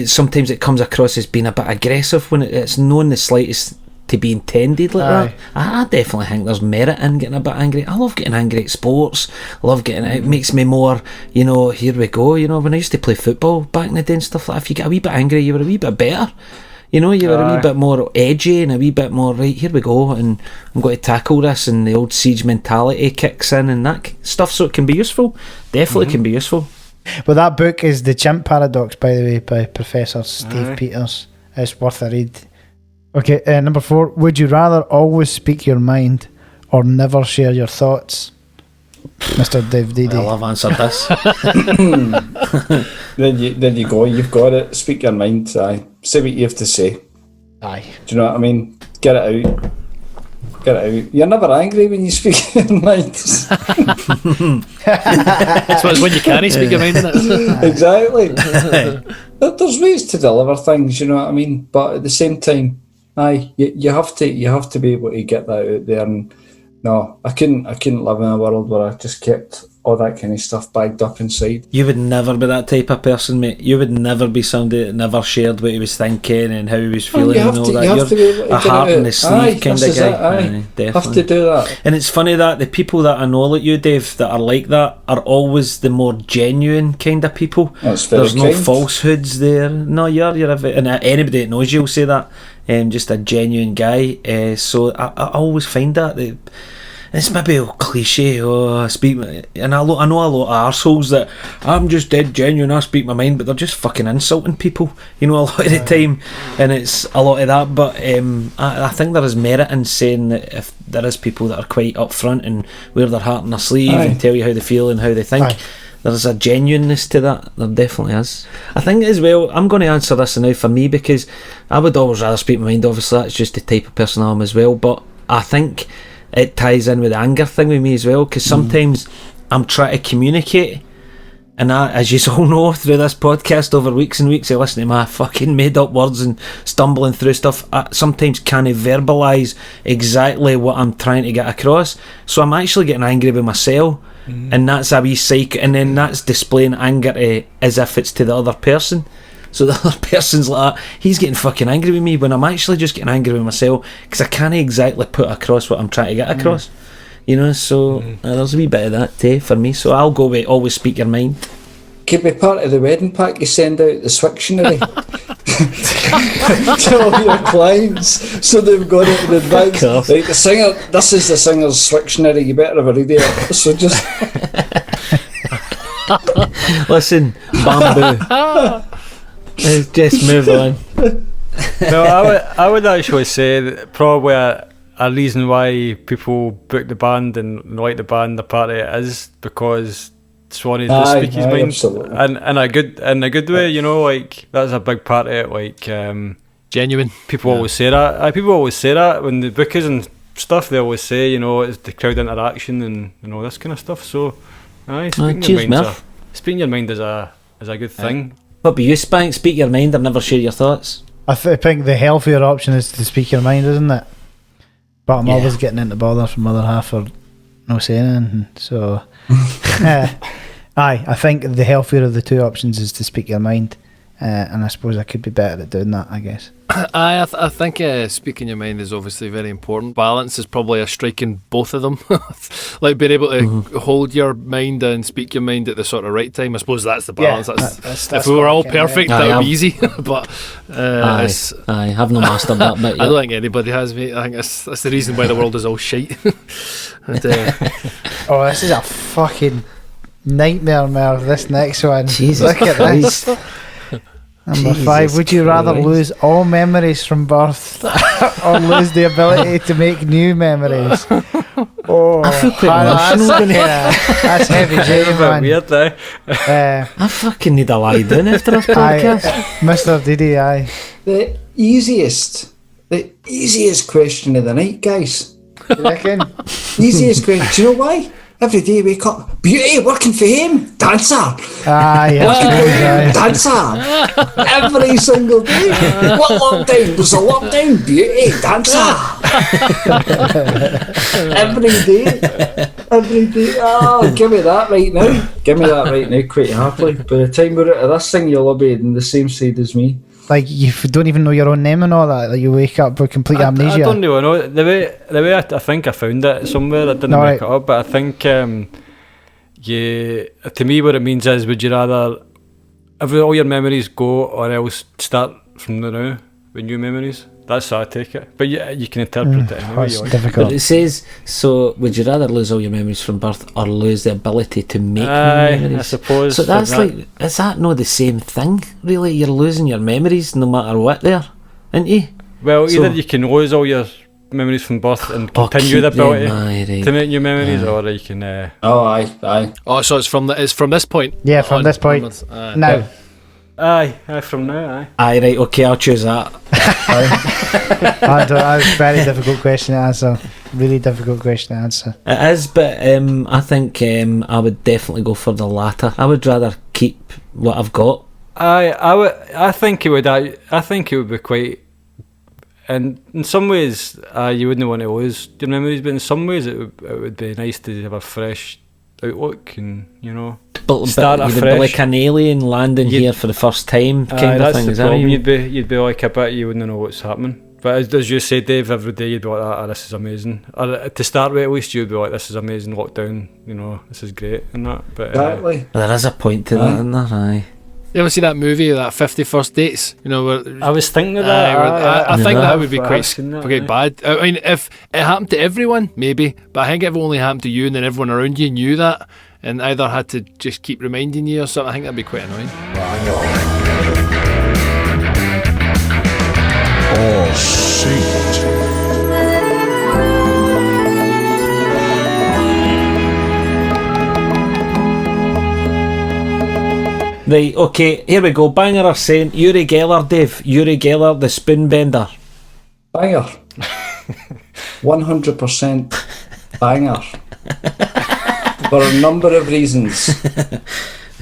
sometimes it comes across as being a bit aggressive when it's not in the slightest to be intended like that. I definitely think there's merit in getting a bit angry. I love getting angry at sports. I love getting it makes me more, you know, here we go, you know, when I used to play football back in the day and stuff like that, if you get a wee bit angry you were a wee bit better, You know, you were a wee bit more edgy and a wee bit more, right, here we go, and I'm going to tackle this, and the old siege mentality kicks in and that stuff, so it can be useful. Definitely can be useful. Well, that book is The Chimp Paradox, by the way, by Professor Steve Peters. It's worth a read. Okay, number 4. Would you rather always speak your mind or never share your thoughts? Mr. Dave Didi. Well, I've answered this. There you go. You've got it. Speak your mind. Aye. Say what you have to say. Aye. Do you know what I mean? Get it out. Get it out. You're never angry when you speak your mind. So it's when you can't speak your mind, isn't it? Exactly. There's ways to deliver things, you know what I mean? But at the same time, aye, you have to be able to get that out there. And no, I couldn't live in a world where I just kept all that kind of stuff bagged up inside. You would never be that type of person, mate. You would never be somebody that never shared what he was thinking and how he was feeling and all that. You're a heart in the sleeve kind of guy. Aye, definitely. Have to do that. And it's funny that the people that I know like you, Dave, that are like that are always the more genuine kind of people. That's very There's no kind. falsehoods there. No, you're and anybody that knows you will say that. Just a genuine guy. So I always find that it's maybe a cliche. I speak, and I know a lot of arseholes that I'm just dead genuine. I speak my mind, but they're just fucking insulting people. You know, a lot of the time, and it's a lot of that. But I think there is merit in saying that if there is people that are quite upfront and wear their heart on their sleeve and tell you how they feel and how they think. There's a genuineness to that. There definitely is. I think as well, I'm going to answer this now for me, because I would always rather speak my mind. Obviously, that's just the type of person I am as well. But I think it ties in with the anger thing with me as well, because sometimes I'm trying to communicate, and I, as you all know through this podcast over weeks and weeks of listening to my fucking made up words and stumbling through stuff, I sometimes can't verbalise exactly what I'm trying to get across, so I'm actually getting angry with myself, and that's a wee psych, and then that's displaying anger as if it's to the other person. So the other person's like, he's getting fucking angry with me, when I'm actually just getting angry with myself, because I can't exactly put across what I'm trying to get across. You know, so there's a wee bit of that too for me. So I'll go with always speak your mind. Could be part of the wedding pack you send out, the Swictionary. To all your clients, so they've got it in advance. Like the singer, this is the singer's Swictionary, you better have a read it. So just listen, bamboo. Just move on. No, I would actually say that probably a reason why people book the band and like the band, the part of it, is because Swanee does speak his mind, absolutely. and in a good way. You know, like that's a big part of it. Like genuine. people always say that. People always say that when the bookers and stuff. They always say, you know, it's the crowd interaction and all this kind of stuff. So, speaking your mind is a good thing. What about you, Spank? Speak your mind or never share your thoughts? I think the healthier option is to speak your mind, isn't it? But I'm always getting into bother from other half for no saying anything. So, I think the healthier of the two options is to speak your mind. And I suppose I could be better at doing that, I guess. I think speaking your mind is obviously very important. Balance is probably a strike in both of them. Like being able to hold your mind and speak your mind at the sort of right time. I suppose that's the balance. That's if we were all perfect, that would be easy. But I have no mastered that bit yet. I don't think anybody has, mate. I think that's the reason why the world is all shite. And, oh, this is a fucking nightmare, Merv, this next one. Jesus Look at Christ. this. Number 5, would you rather lose all memories from birth or lose the ability to make new memories? Oh, I feel quite emotional. That's heavy duty, man. Weird, though. I fucking need a lie down after this podcast. Mr. Didi, aye. the easiest question of the night, guys. You reckon? Easiest question. Do you know why? Every day wake up, beauty, working for him, dancer. Aye, Dancer. Every single day. What lockdown? There's a lockdown, beauty, dancer. Every day. Oh, give me that right now. Give me that right now, quite happily. By the time we're out of this thing, you'll all be on the same side as me. like you don't even know your own name and all that. Like you wake up with complete amnesia. I don't really know the way I think I found it somewhere. I didn't make it up, but I think to me what it means is, would you rather have all your memories go or else start from the now? with new memories. That's how I take it. But you can interpret it anyway That's you want. difficult. But it says, so would you rather lose all your memories from birth or lose the ability to make new Aye, memories? I suppose. So that's that- like, is that not the same thing, really? You're losing your memories no matter what there, aren't you? Well, so- either you can lose all your memories from birth and Or continue the keep them, ability aye, right. to make new memories, Aye. or you can... Oh, aye. Oh, so it's from this point. Yeah, from this point. onwards. Aye. Now, Aye, from now, aye. Aye, right, okay, I'll choose that. that's a very difficult question to answer. Really difficult question to answer. It is, but I think I would definitely go for the latter. I would rather keep what I've got. I think it would. I think it would be quite. And in some ways, you wouldn't want to lose your memories, but in some ways, it would be nice to have a fresh outlook, and But Start you would afresh. be like an alien landing here for the first time, kind of that's thing. the Is that what problem. you mean? You'd be like a bit. You wouldn't know what's happening. But as you say, Dave, every day you'd be like, "Ah, this is amazing." Or to start with, at least you'd be like, "This is amazing." Lockdown, this is great, and that. But Exactly. There is a point to that, isn't there? Aye. You ever see that movie, that 50 First Dates? Where I was thinking of that. I think Yeah. that would be quite I've seen that, quite aye. bad. I mean, if it happened to everyone, maybe, but I think if it only happened to you and then everyone around you knew that and either had to just keep reminding you or something, I think that'd be quite annoying. Oh, shit. Right, okay, here we go. Banger are saying Uri Geller, Dave. Uri Geller, the spoon bender. Banger. 100% banger. For a number of reasons.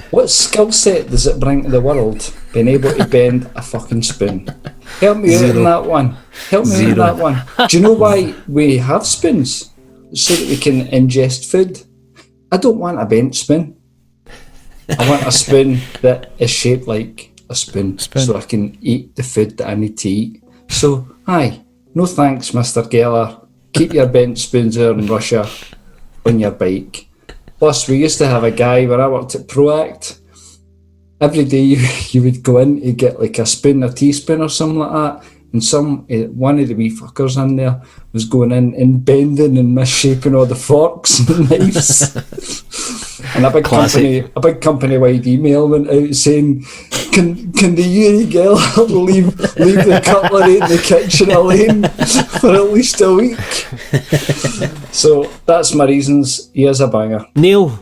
What skill set does it bring to the world, being able to bend a fucking spoon? Help me out on that one. Help me out on that one. Do you know why we have spoons? So that we can ingest food. I don't want a bent spoon. I want a spoon that is shaped like a spoon, so I can eat the food that I need to eat. So, aye, no thanks, Mr. Geller. Keep your bent spoons there in Russia on your bike. Plus, we used to have a guy when I worked at ProAct. Every day you would go in to get like a spoon, a teaspoon or something like that, and one of the wee fuckers in there was going in and bending and misshaping all the forks and knives. And a big company-wide email went out saying, "Can the Uri Geller leave the cutlery in the kitchen alone for at least a week?" So that's my reasons. He is a banger. Neil,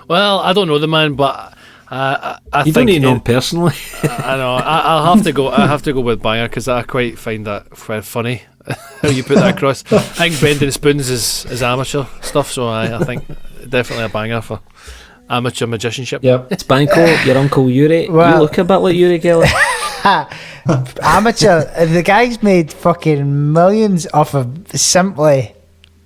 Well, I don't know the man, but I you think don't even know him personally. I know. I'll have to go. I have to go with banger because I quite find that quite funny how you put that across. I think bending spoons is amateur stuff, so I think definitely a banger for amateur magicianship. Yep. It's Banco, your Uncle Uri. Well- You look a bit like Uri Geller. Amateur. The guy's made fucking millions off of simply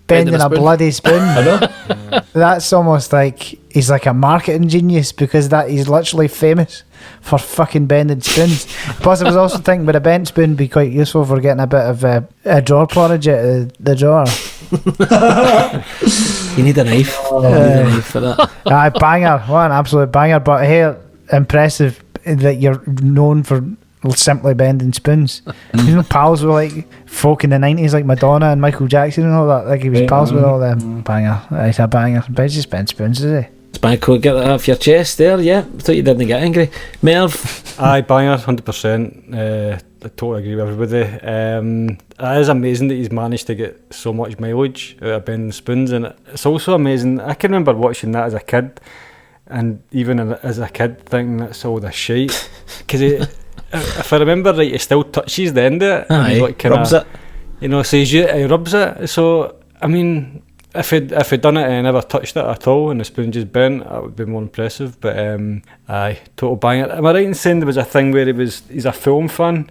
bending Bending a a spoon. bloody spoon. I know. That's almost like he's like a marketing genius because that he's literally famous for fucking bending spoons. Plus, I was also thinking with a bent spoon be quite useful for getting a bit of a drawer porridge out of the drawer. You need a knife. You need a knife for that. Aye, banger. What an absolute banger. But hey, impressive that you're known for simply bending spoons. Pals were like folk in the 90s like Madonna and Michael Jackson and all that. Like he was pals with all them. Banger. It's a banger. But just bend spoons, is he? It's Banco, get that off your chest there, yeah. Thought you didn't get angry. Merv, Aye, banger, 100%. I totally agree with everybody. It is amazing that he's managed to get so much mileage out of bending spoons, and it's also amazing. I can remember watching that as a kid, and even as a kid thinking that's all the shite. Because if I remember right, he still touches the end of it. and he's aye, like kinda, rubs it. So he rubs it. So, I mean, if he'd done it and never touched it at all and the spoon just bent, that would be more impressive. But aye, total banger. Am I right in saying there was a thing where he's a film fan,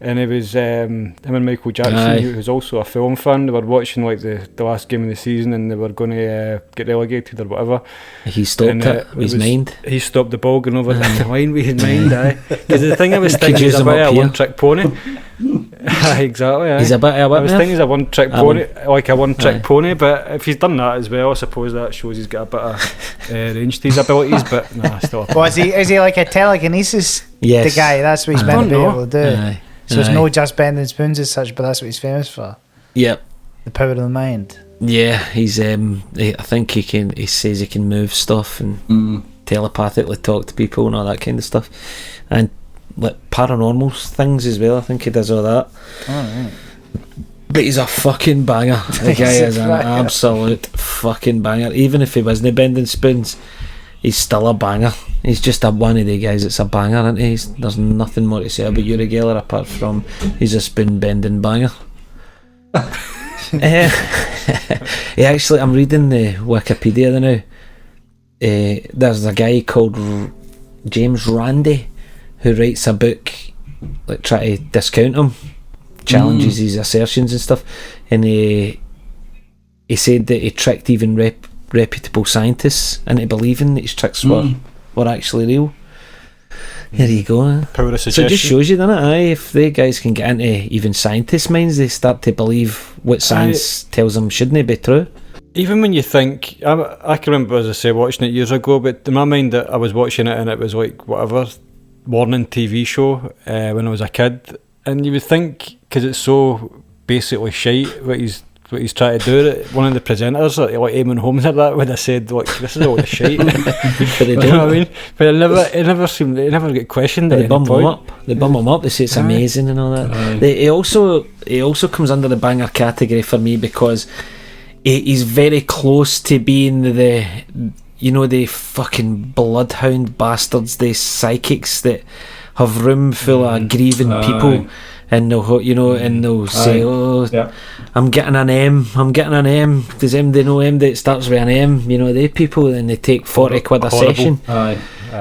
and it was him and Michael Jackson, Aye. who was also a film fan. They were watching like the last game of the season, and they were going to get relegated or whatever. He stopped And, it with his mind. He stopped the ball going over the line with his mind. Aye, because the thing I was Could thinking use is him about up a here. one-trick pony. Aye, exactly. Aye. He's a bit of a I was whip thinking he's a one-trick A pony, like a one-trick Aye. pony. But if he's done that as well, I suppose that shows he's got a bit of range to his abilities. But nah, still. Is he like a telekinesis Yes. the guy? That's what he's I meant to be don't know. able to do. Aye. So it's Aye. no just bending spoons as such, but that's what he's famous for. Yep. The power of the mind. Yeah, he's. I think he can. He says he can move stuff and telepathically talk to people and all that kind of stuff, and like paranormal things as well. I think he does all that. Alright. But he's a fucking banger. The guy is an absolute fucking banger. Even if he wasn't bending spoons, he's still a banger. He's just one of the guys that's a banger, isn't he? There's nothing more to say about Uri Geller apart from he's a spoon bending banger. Actually, I'm reading the Wikipedia now. There's a guy called James Randi who writes a book, like try to discount him, challenges his assertions and stuff, and he said that he tricked even reputable scientists into believing that his tricks were actually real. There you go. Power of So it suggestion. just shows you, doesn't it? Aye, if the guys can get into even scientists' minds, they start to believe what science tells them shouldn't be true. Even when you think, I can remember, as I say, watching it years ago, but in my mind, I was watching it and it was like whatever morning TV show when I was a kid, and you would think, because it's so basically shite what he's trying to do, that one of the presenters, like Eamon Holmes or that, would have said, like, this is all the shite. But they You know don't. what I mean? But it never get questioned. They at bum any him point. up. They bum him up. They say it's amazing and all that. He also comes under the banger category for me because he's very close to being the fucking bloodhound bastards, the psychics that have room full of grieving people, and they'll say, I'm getting an M. Does they know M that starts with an M? They people, and they take 40 quid a Horrible. session.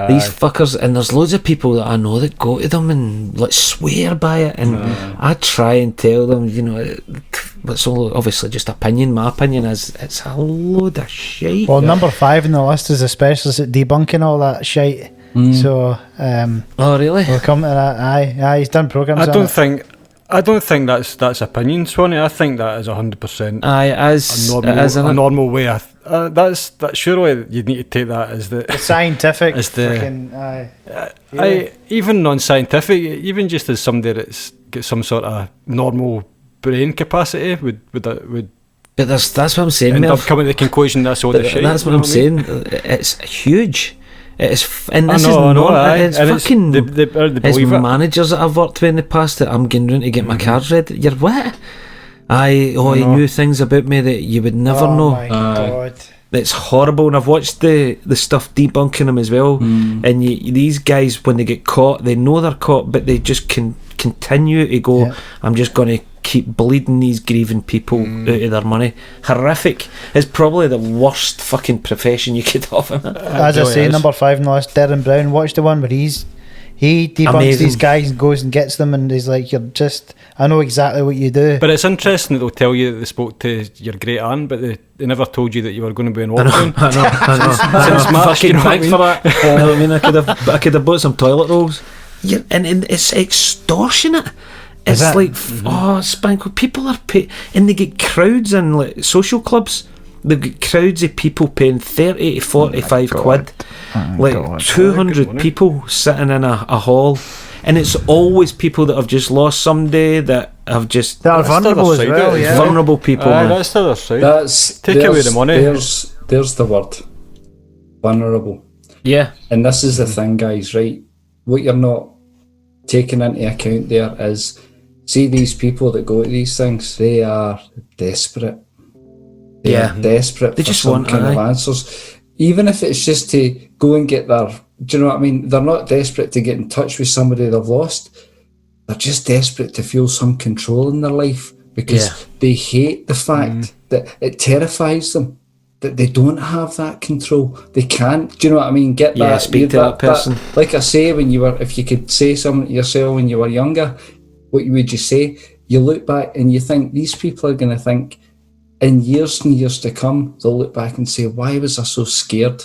These fuckers, and there's loads of people that I know that go to them and like swear by it, and I try and tell them, it's all obviously just opinion. My opinion is it's a load of shit. Well, number 5 in the list is a specialist at debunking all that shite. So, Oh really? we'll come to that. Aye, he's done programs. I don't think that's opinion, Swanee. I think that is 100% Aye, as a normal way. That's surely you'd need to take that as the scientific. As the- freaking, aye. even non-scientific, even just as somebody that's got some sort of normal brain capacity would But that's what I'm saying. end up Merv. coming to the conclusion that's all the shit. That's what you know I'm I mean? saying. It's huge. And I this know, is not. aye. It's And fucking. they It's believe it. managers that I've worked with in the past that I'm getting round to get my cards read. You're what? He know. knew things about me that you would never Oh know. my god. It's horrible, and I've watched the stuff debunking them as well. And these guys, when they get caught, they know they're caught, but they just continue to go. Yeah. I'm just going to keep bleeding these grieving people out of their money. Horrific. It's probably the worst fucking profession you could have. As I really say, is. number 5 in the list, Darren Brown. Watch the one where he debunks Amazing. these guys and goes and gets them, and he's like, I know exactly what you do. But it's interesting that they'll tell you that they spoke to your great aunt, but they never told you that you were going to be in lockdown. I know. Smash, you Fucking know what I thanks mean? for that. You know what I mean? I could have bought some toilet rolls. Yeah, and it's extortionate. It's that- like Spanko. People are and they get crowds in like social clubs. They've got crowds of people paying 30 to 45 quid, like 200 people sitting in a hall, and it's always people that have just lost somebody, that have just They are That's the vulnerable other as side well, of it. yeah. vulnerable people. Aye, man. that's the other side. That's Take away the money. There's the word, vulnerable. Yeah, And this is the thing, guys. Right, what you're not taking into account there is, see, these people that go to these things, they are desperate. They Yeah. are desperate They for just some want- kind of aye. answers. Even if it's just to go and get their, do you know what I mean? They're not desperate to get in touch with somebody they've lost. They're just desperate to feel some control in their life, because Yeah. they hate the fact that it terrifies them that they don't have that control. They can't. Do you know what I mean? Get Yeah, that. speak to that person. Like I say, if you could say something to yourself when you were younger, what would you say? You look back and you think, these people are going to think, in years and years to come, they'll look back and say, why was I so scared?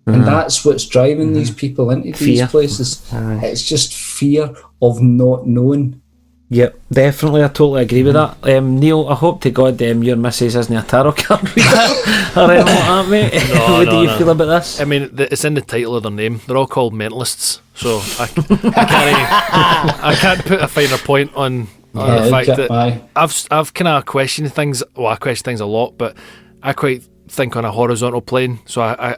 And that's what's driving these people into these Fear. places. It's just fear of not knowing. Yep, definitely. I totally agree with that. Neil, I hope to God your missus isn't a tarot card reader or anything like that, mate. What do you feel about this? I mean, it's in the title of their name. They're all called mentalists, so I can't put a finer point on the fact that I've kind of questioned things. Well, I question things a lot, but I quite think on a horizontal plane. So I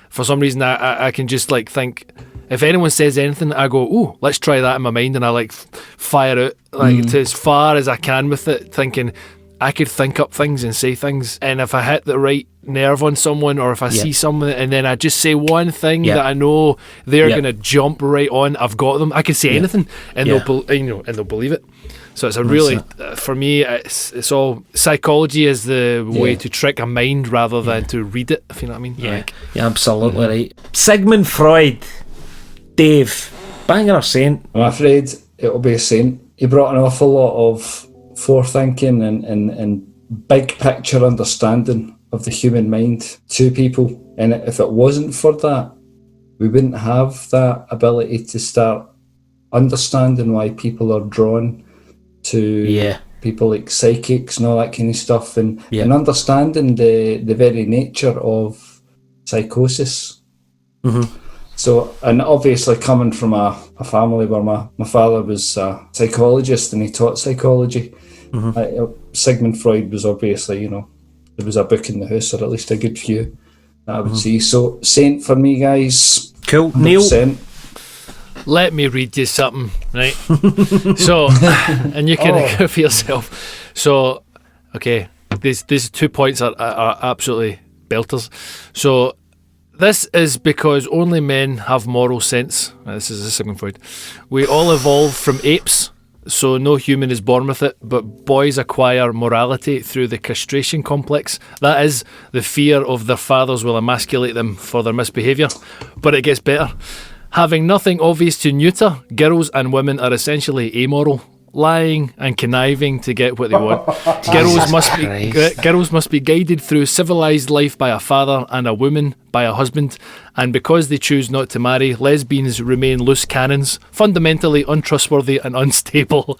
for some reason, I can just like think. If anyone says anything, I go, ooh, let's try that in my mind, and I like fire out like to as far as I can with it, thinking I could think up things and say things, and if I hit the right nerve on someone, or if I see someone and then I just say one thing that I know they're gonna jump right on, I've got them. I can say anything, and they'll believe it. So it's a really, for me, it's all psychology is the way to trick a mind rather than to read it. If you know what I mean? Yeah, you're absolutely right. Sigmund Freud. Dave, banger or saint? I'm afraid it'll be a saint. He brought an awful lot of forethinking and big picture understanding of the human mind to people. And if it wasn't for that, we wouldn't have that ability to start understanding why people are drawn to people like psychics and all that kind of stuff, and understanding the very nature of psychosis. So, and obviously coming from a family where my father was a psychologist and he taught psychology, Sigmund Freud was obviously, there was a book in the house, or at least a good few that I would see. So, saint for me, guys. Cool. 100%. Neil? Let me read you something, right? So, and you can go for yourself. So, okay, these 2 points are absolutely belters. So, this is because only men have moral sense. This is a Sigmund Freud. We all evolved from apes, so no human is born with it, but boys acquire morality through the castration complex. That is, the fear of their fathers will emasculate them for their misbehaviour. But it gets better. Having nothing obvious to neuter, girls and women are essentially amoral, lying and conniving to get what they want. Girls must be guided through civilised life by a father, and a woman by a husband. And because they choose not to marry, lesbians remain loose cannons, fundamentally untrustworthy and unstable.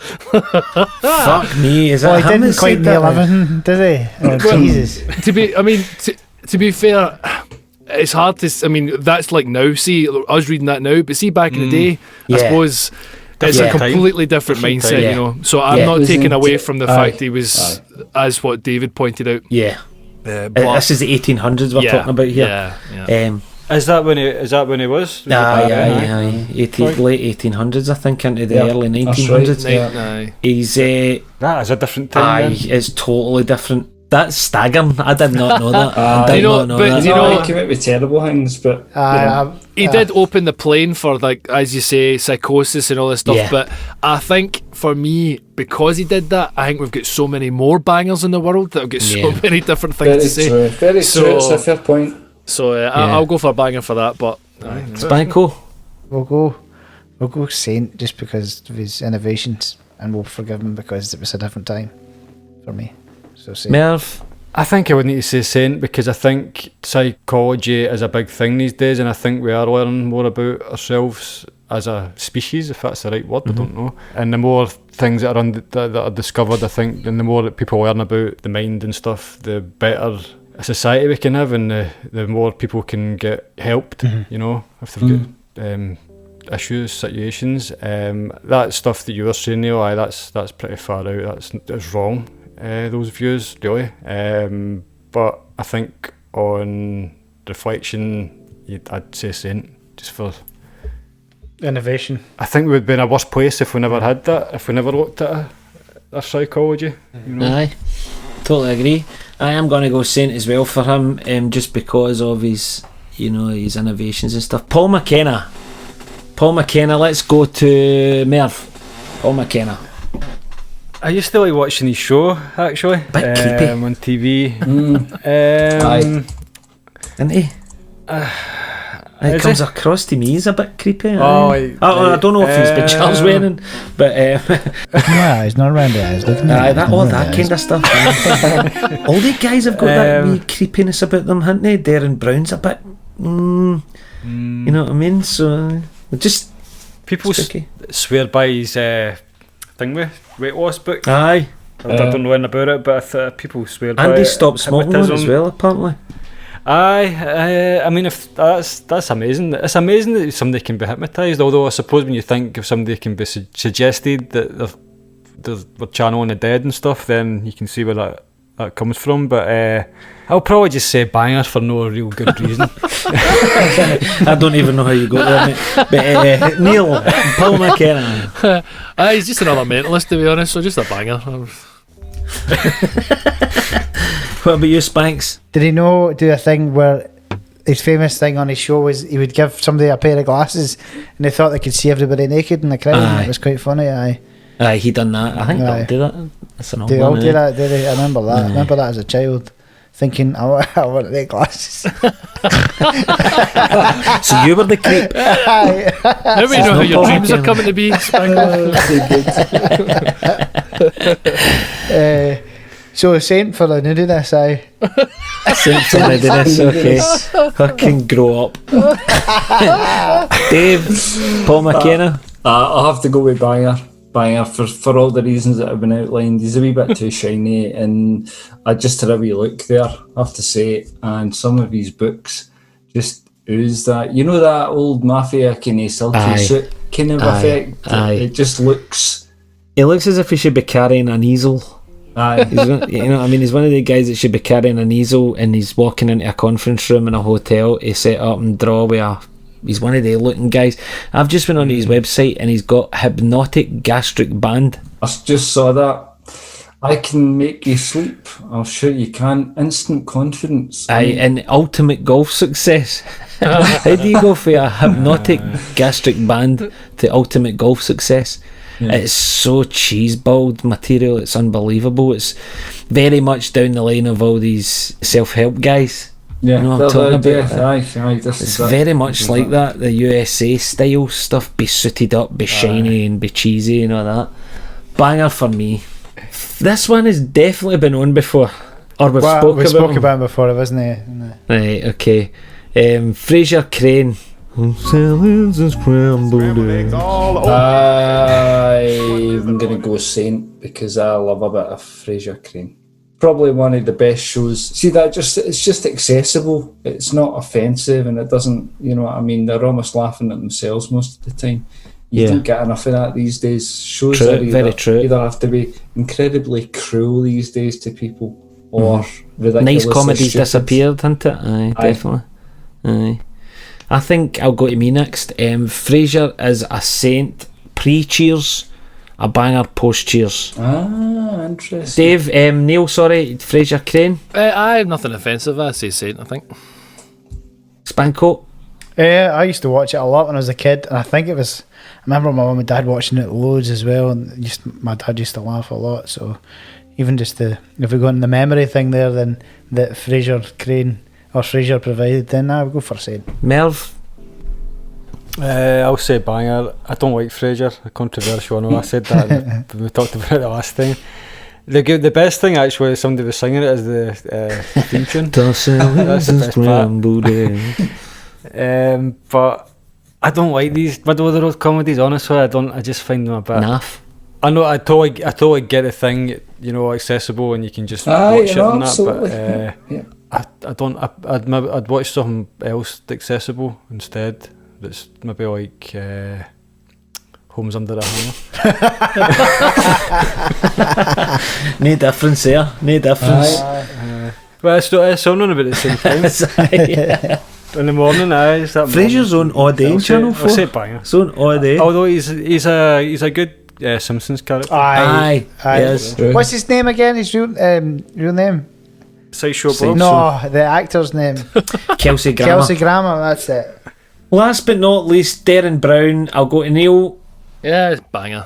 Fuck me, is that he him didn't that quite said that? nail everything, did he? Oh, Jesus. To be fair, it's hard to. I mean, that's like now. See, I was reading that now, but see, back in the day, I suppose it's a completely different mindset, So I'm not taking away from the fact he was, as what David pointed out. Yeah. This is the 1800s we're talking about here. Is that when he was? Late 1800s, I think, into the early 1900s. Right. He's that is a different time. It's totally different. That's staggering. I did not know that. He came out with terrible things, but he did open the plane for, like, as you say, psychosis and all this stuff. But I think for me, because he did that, I think we've got so many more bangers in the world that have got so many different things to say. Very true. It's a fair point. So I'll go for a banger for that. But Spanko, we'll go saint just because of his innovations, and we'll forgive him because it was a different time for me. So saint. Merv. I think I would need to say saint, because I think psychology is a big thing these days, and I think we are learning more about ourselves as a species, if that's the right word. I don't know. And the more things that are discovered, I think, and the more that people learn about the mind and stuff, the better a society we can have, and the more people can get helped. If they've got issues, situations. That stuff that you were saying, Neil, that's pretty far out. That's wrong. Those views, really. But I think on reflection, I'd say saint, just for Innovation. I think we would be in a worse place if we never had that, if we never looked at our psychology. Aye, totally agree. I am going to go saint as well for him, just because of his innovations and stuff. Paul McKenna, let's go to Merv. Paul McKenna. I used to like watching his show, actually. Bit creepy. On TV. Isn't he? It comes across to me as a bit creepy. I don't know if he's been Charles wearing, but he's not around the eyes. That kind of stuff. All the guys have got that wee creepiness about them, haven't they? Darren Brown's a bit, you know what I mean? So just people swear by his thing with weight loss book. Aye. I don't know anything about it, but people swear by Andy it. stopped smoking one as Hypnotism. well, apparently. Aye, I mean, if that's amazing. It's amazing that somebody can be hypnotised. Although I suppose when you think if somebody can be suggested that they're channeling the dead and stuff, then you can see where that comes from. But I'll probably just say bangers for no real good reason. I don't even know how you got there, mate. But Neil, Paul McKenna. He's just another mentalist, to be honest, so just a banger. What about you, Spanks? Did he do a thing where his famous thing on his show was he would give somebody a pair of glasses and they thought they could see everybody naked in the crowd, and Aye. it was quite funny. Aye. Aye, he done that. I think Aye. they'll do that. That's an old They all one, do eh? that, do they? I remember that. I Aye. remember that as a child, thinking, I want their glasses. So you were the creep. Aye. Now we know how not your Paul dreams are McKenna. coming to be, Spangle. So Saint for the nudiness, aye. Saint for readiness, okay. Fucking grow up. Dave, Paul McKenna. I'll have to go with Banger for all the reasons that have been outlined. He's a wee bit too shiny, and I just had a wee look there, I have to say, and some of his books just ooze that. You know that old mafia kind of silky Aye. suit kind of Aye. effect? Aye. It just looks... He looks as if he should be carrying an easel. Aye. He's he's one of the guys that should be carrying an easel, and he's walking into a conference room in a hotel to set up and draw with a... He's one of the looking guys. I've just went onto his website and he's got hypnotic gastric band. I just saw that. I can make you sleep. I'm sure you can. Instant confidence. Aye, and ultimate golf success. How do you go from a hypnotic gastric band to ultimate golf success? Yeah. It's so cheeseballed material, it's unbelievable. It's very much down the line of all these self-help guys. Yeah, You know what I'm talking about? Aye, this It's is it. very much like that, the USA style stuff, be suited up, be shiny and be cheesy and all that. Banger for me. This one has definitely been on before. Or we've Well, we spoke him. about him before, wasn't it? Right, okay. Fraser Crane. I'm gonna go Saint because I love a bit of Fraser Crane. Probably one of the best shows. See that it's just accessible. It's not offensive, and it doesn't. You know what I mean? They're almost laughing at themselves most of the time. You Yeah. don't get enough of that these days. Shows True, are very true. either have to be incredibly cruel these days to people, or ridiculously Nice comedies stupid. disappeared, hasn't it? Aye, Aye. definitely. Aye. I think I'll go to me next. Fraser is a Saint pre-Cheers, a banger post-Cheers. Ah, interesting. Dave, Neil, sorry, Fraser Crane, I have nothing offensive. I say Saint, I think. Spanko. I used to watch it a lot when I was a kid, and I think it was. I remember my mum and dad watching it loads as well, and my dad used to laugh a lot. So even just if we go on the memory thing there, then that Fraser Crane or Fraser provided, then I would go for Saint. Merv. I'll say banger. I don't like Fraser. Controversial. I know I said that when we talked about it the last time. The best thing actually, somebody was singing it is the theme tune. That's the best part. But I don't like these middle of the road comedies. Honestly, I just find them a bit. Naff. I know. I totally get the thing. You know, accessible and you can just Aye, watch it no, and that. absolutely. But Yeah. I don't. I'd watch something else accessible instead. That's maybe like Homes Under a Hammer. No difference there. No difference. Well, it's something about the same time. In the morning, it's that Fraser's on Odd Day I'll Channel say 4. banger. It's on Odd Day. Although he's a good Simpsons character. Aye, yes. True. What's his name again? His real name? Sideshow Side- Bob. No, the actor's name. Kelsey Grammer. Kelsey Grammer. That's it. Last but not least, Darren Brown. I'll go to Neil. Yeah, it's banger.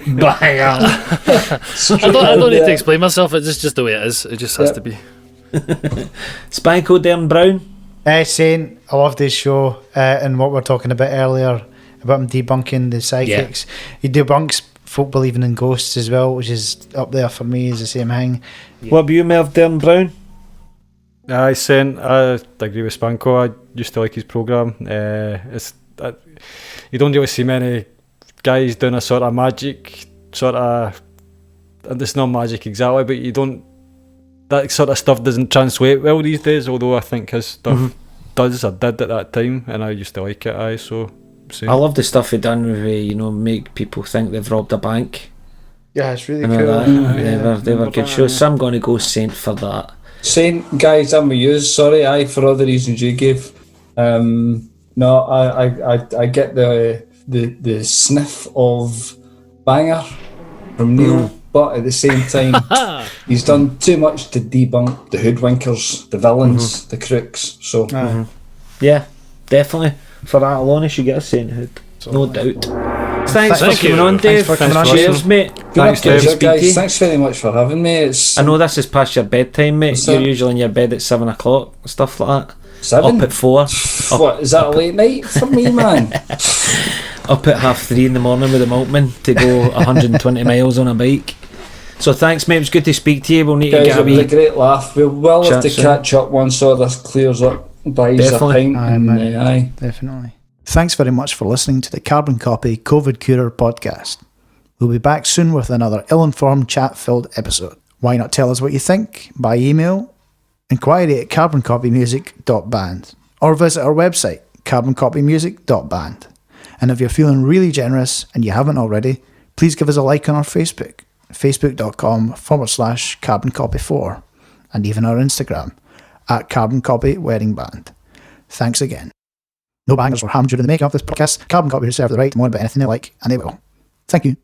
Banger. I don't need to explain myself. It's just the way it is. It just has to be. Spanko, Darren Brown. Saint, I loved his show and what we were talking about earlier about him debunking the psychics. He debunks folk believing in ghosts as well, which is up there for me as the same thing. What about you, Merv, Darren Brown? I agree with Spanko. I used to like his programme. You don't really see many guys doing a sort of magic, and it's not magic exactly, but you don't, that sort of stuff doesn't translate well these days, although I think his stuff does, or did at that time, and I used to like it, so same. I love the stuff he done with, make people think they've robbed a bank. Yeah, it's really And cool. all that. They were good shows, so I'm going to go Saint for that. Saint, guys, I'm with you. Sorry, for all the reasons you gave. No, I get the sniff of banger from Neil, but at the same time, he's done too much to debunk the hoodwinkers, the villains, the crooks. So Yeah, definitely. For that alone, he should get a sainthood. No doubt. Thanks for Thank coming you. on, Dave. Thanks for coming on. Cheers, mate. Thanks, Good to Dave. speak to you. guys, thanks very much for having me. It's I know this is past your bedtime, mate. What's You're that? usually in your bed at 7 o'clock, stuff like that. 7. Up at 4. What is that, a late night for me, man? Up at 3:30 in the morning with the milkman to go 120 miles on a bike. So thanks, mate. It was good to speak to you. We'll need to Guys, get a it was a wee. great laugh. We'll have Chat to soon. catch up once all this clears up. Buys a Definitely. pint. Aye, and, man. aye. Definitely. Thanks very much for listening to the Carbon Copy COVID Curer podcast. We'll be back soon with another ill-informed, chat-filled episode. Why not tell us what you think by email, inquiry@carboncopymusic.band, or visit our website, carboncopymusic.band. And if you're feeling really generous and you haven't already, please give us a like on our Facebook, facebook.com/carboncopy4, and even our Instagram, @carboncopyweddingband. Thanks again. No bangers were harmed during the making of this podcast. Carbon Copy reserve the right to moan about anything they like, and they will. Thank you.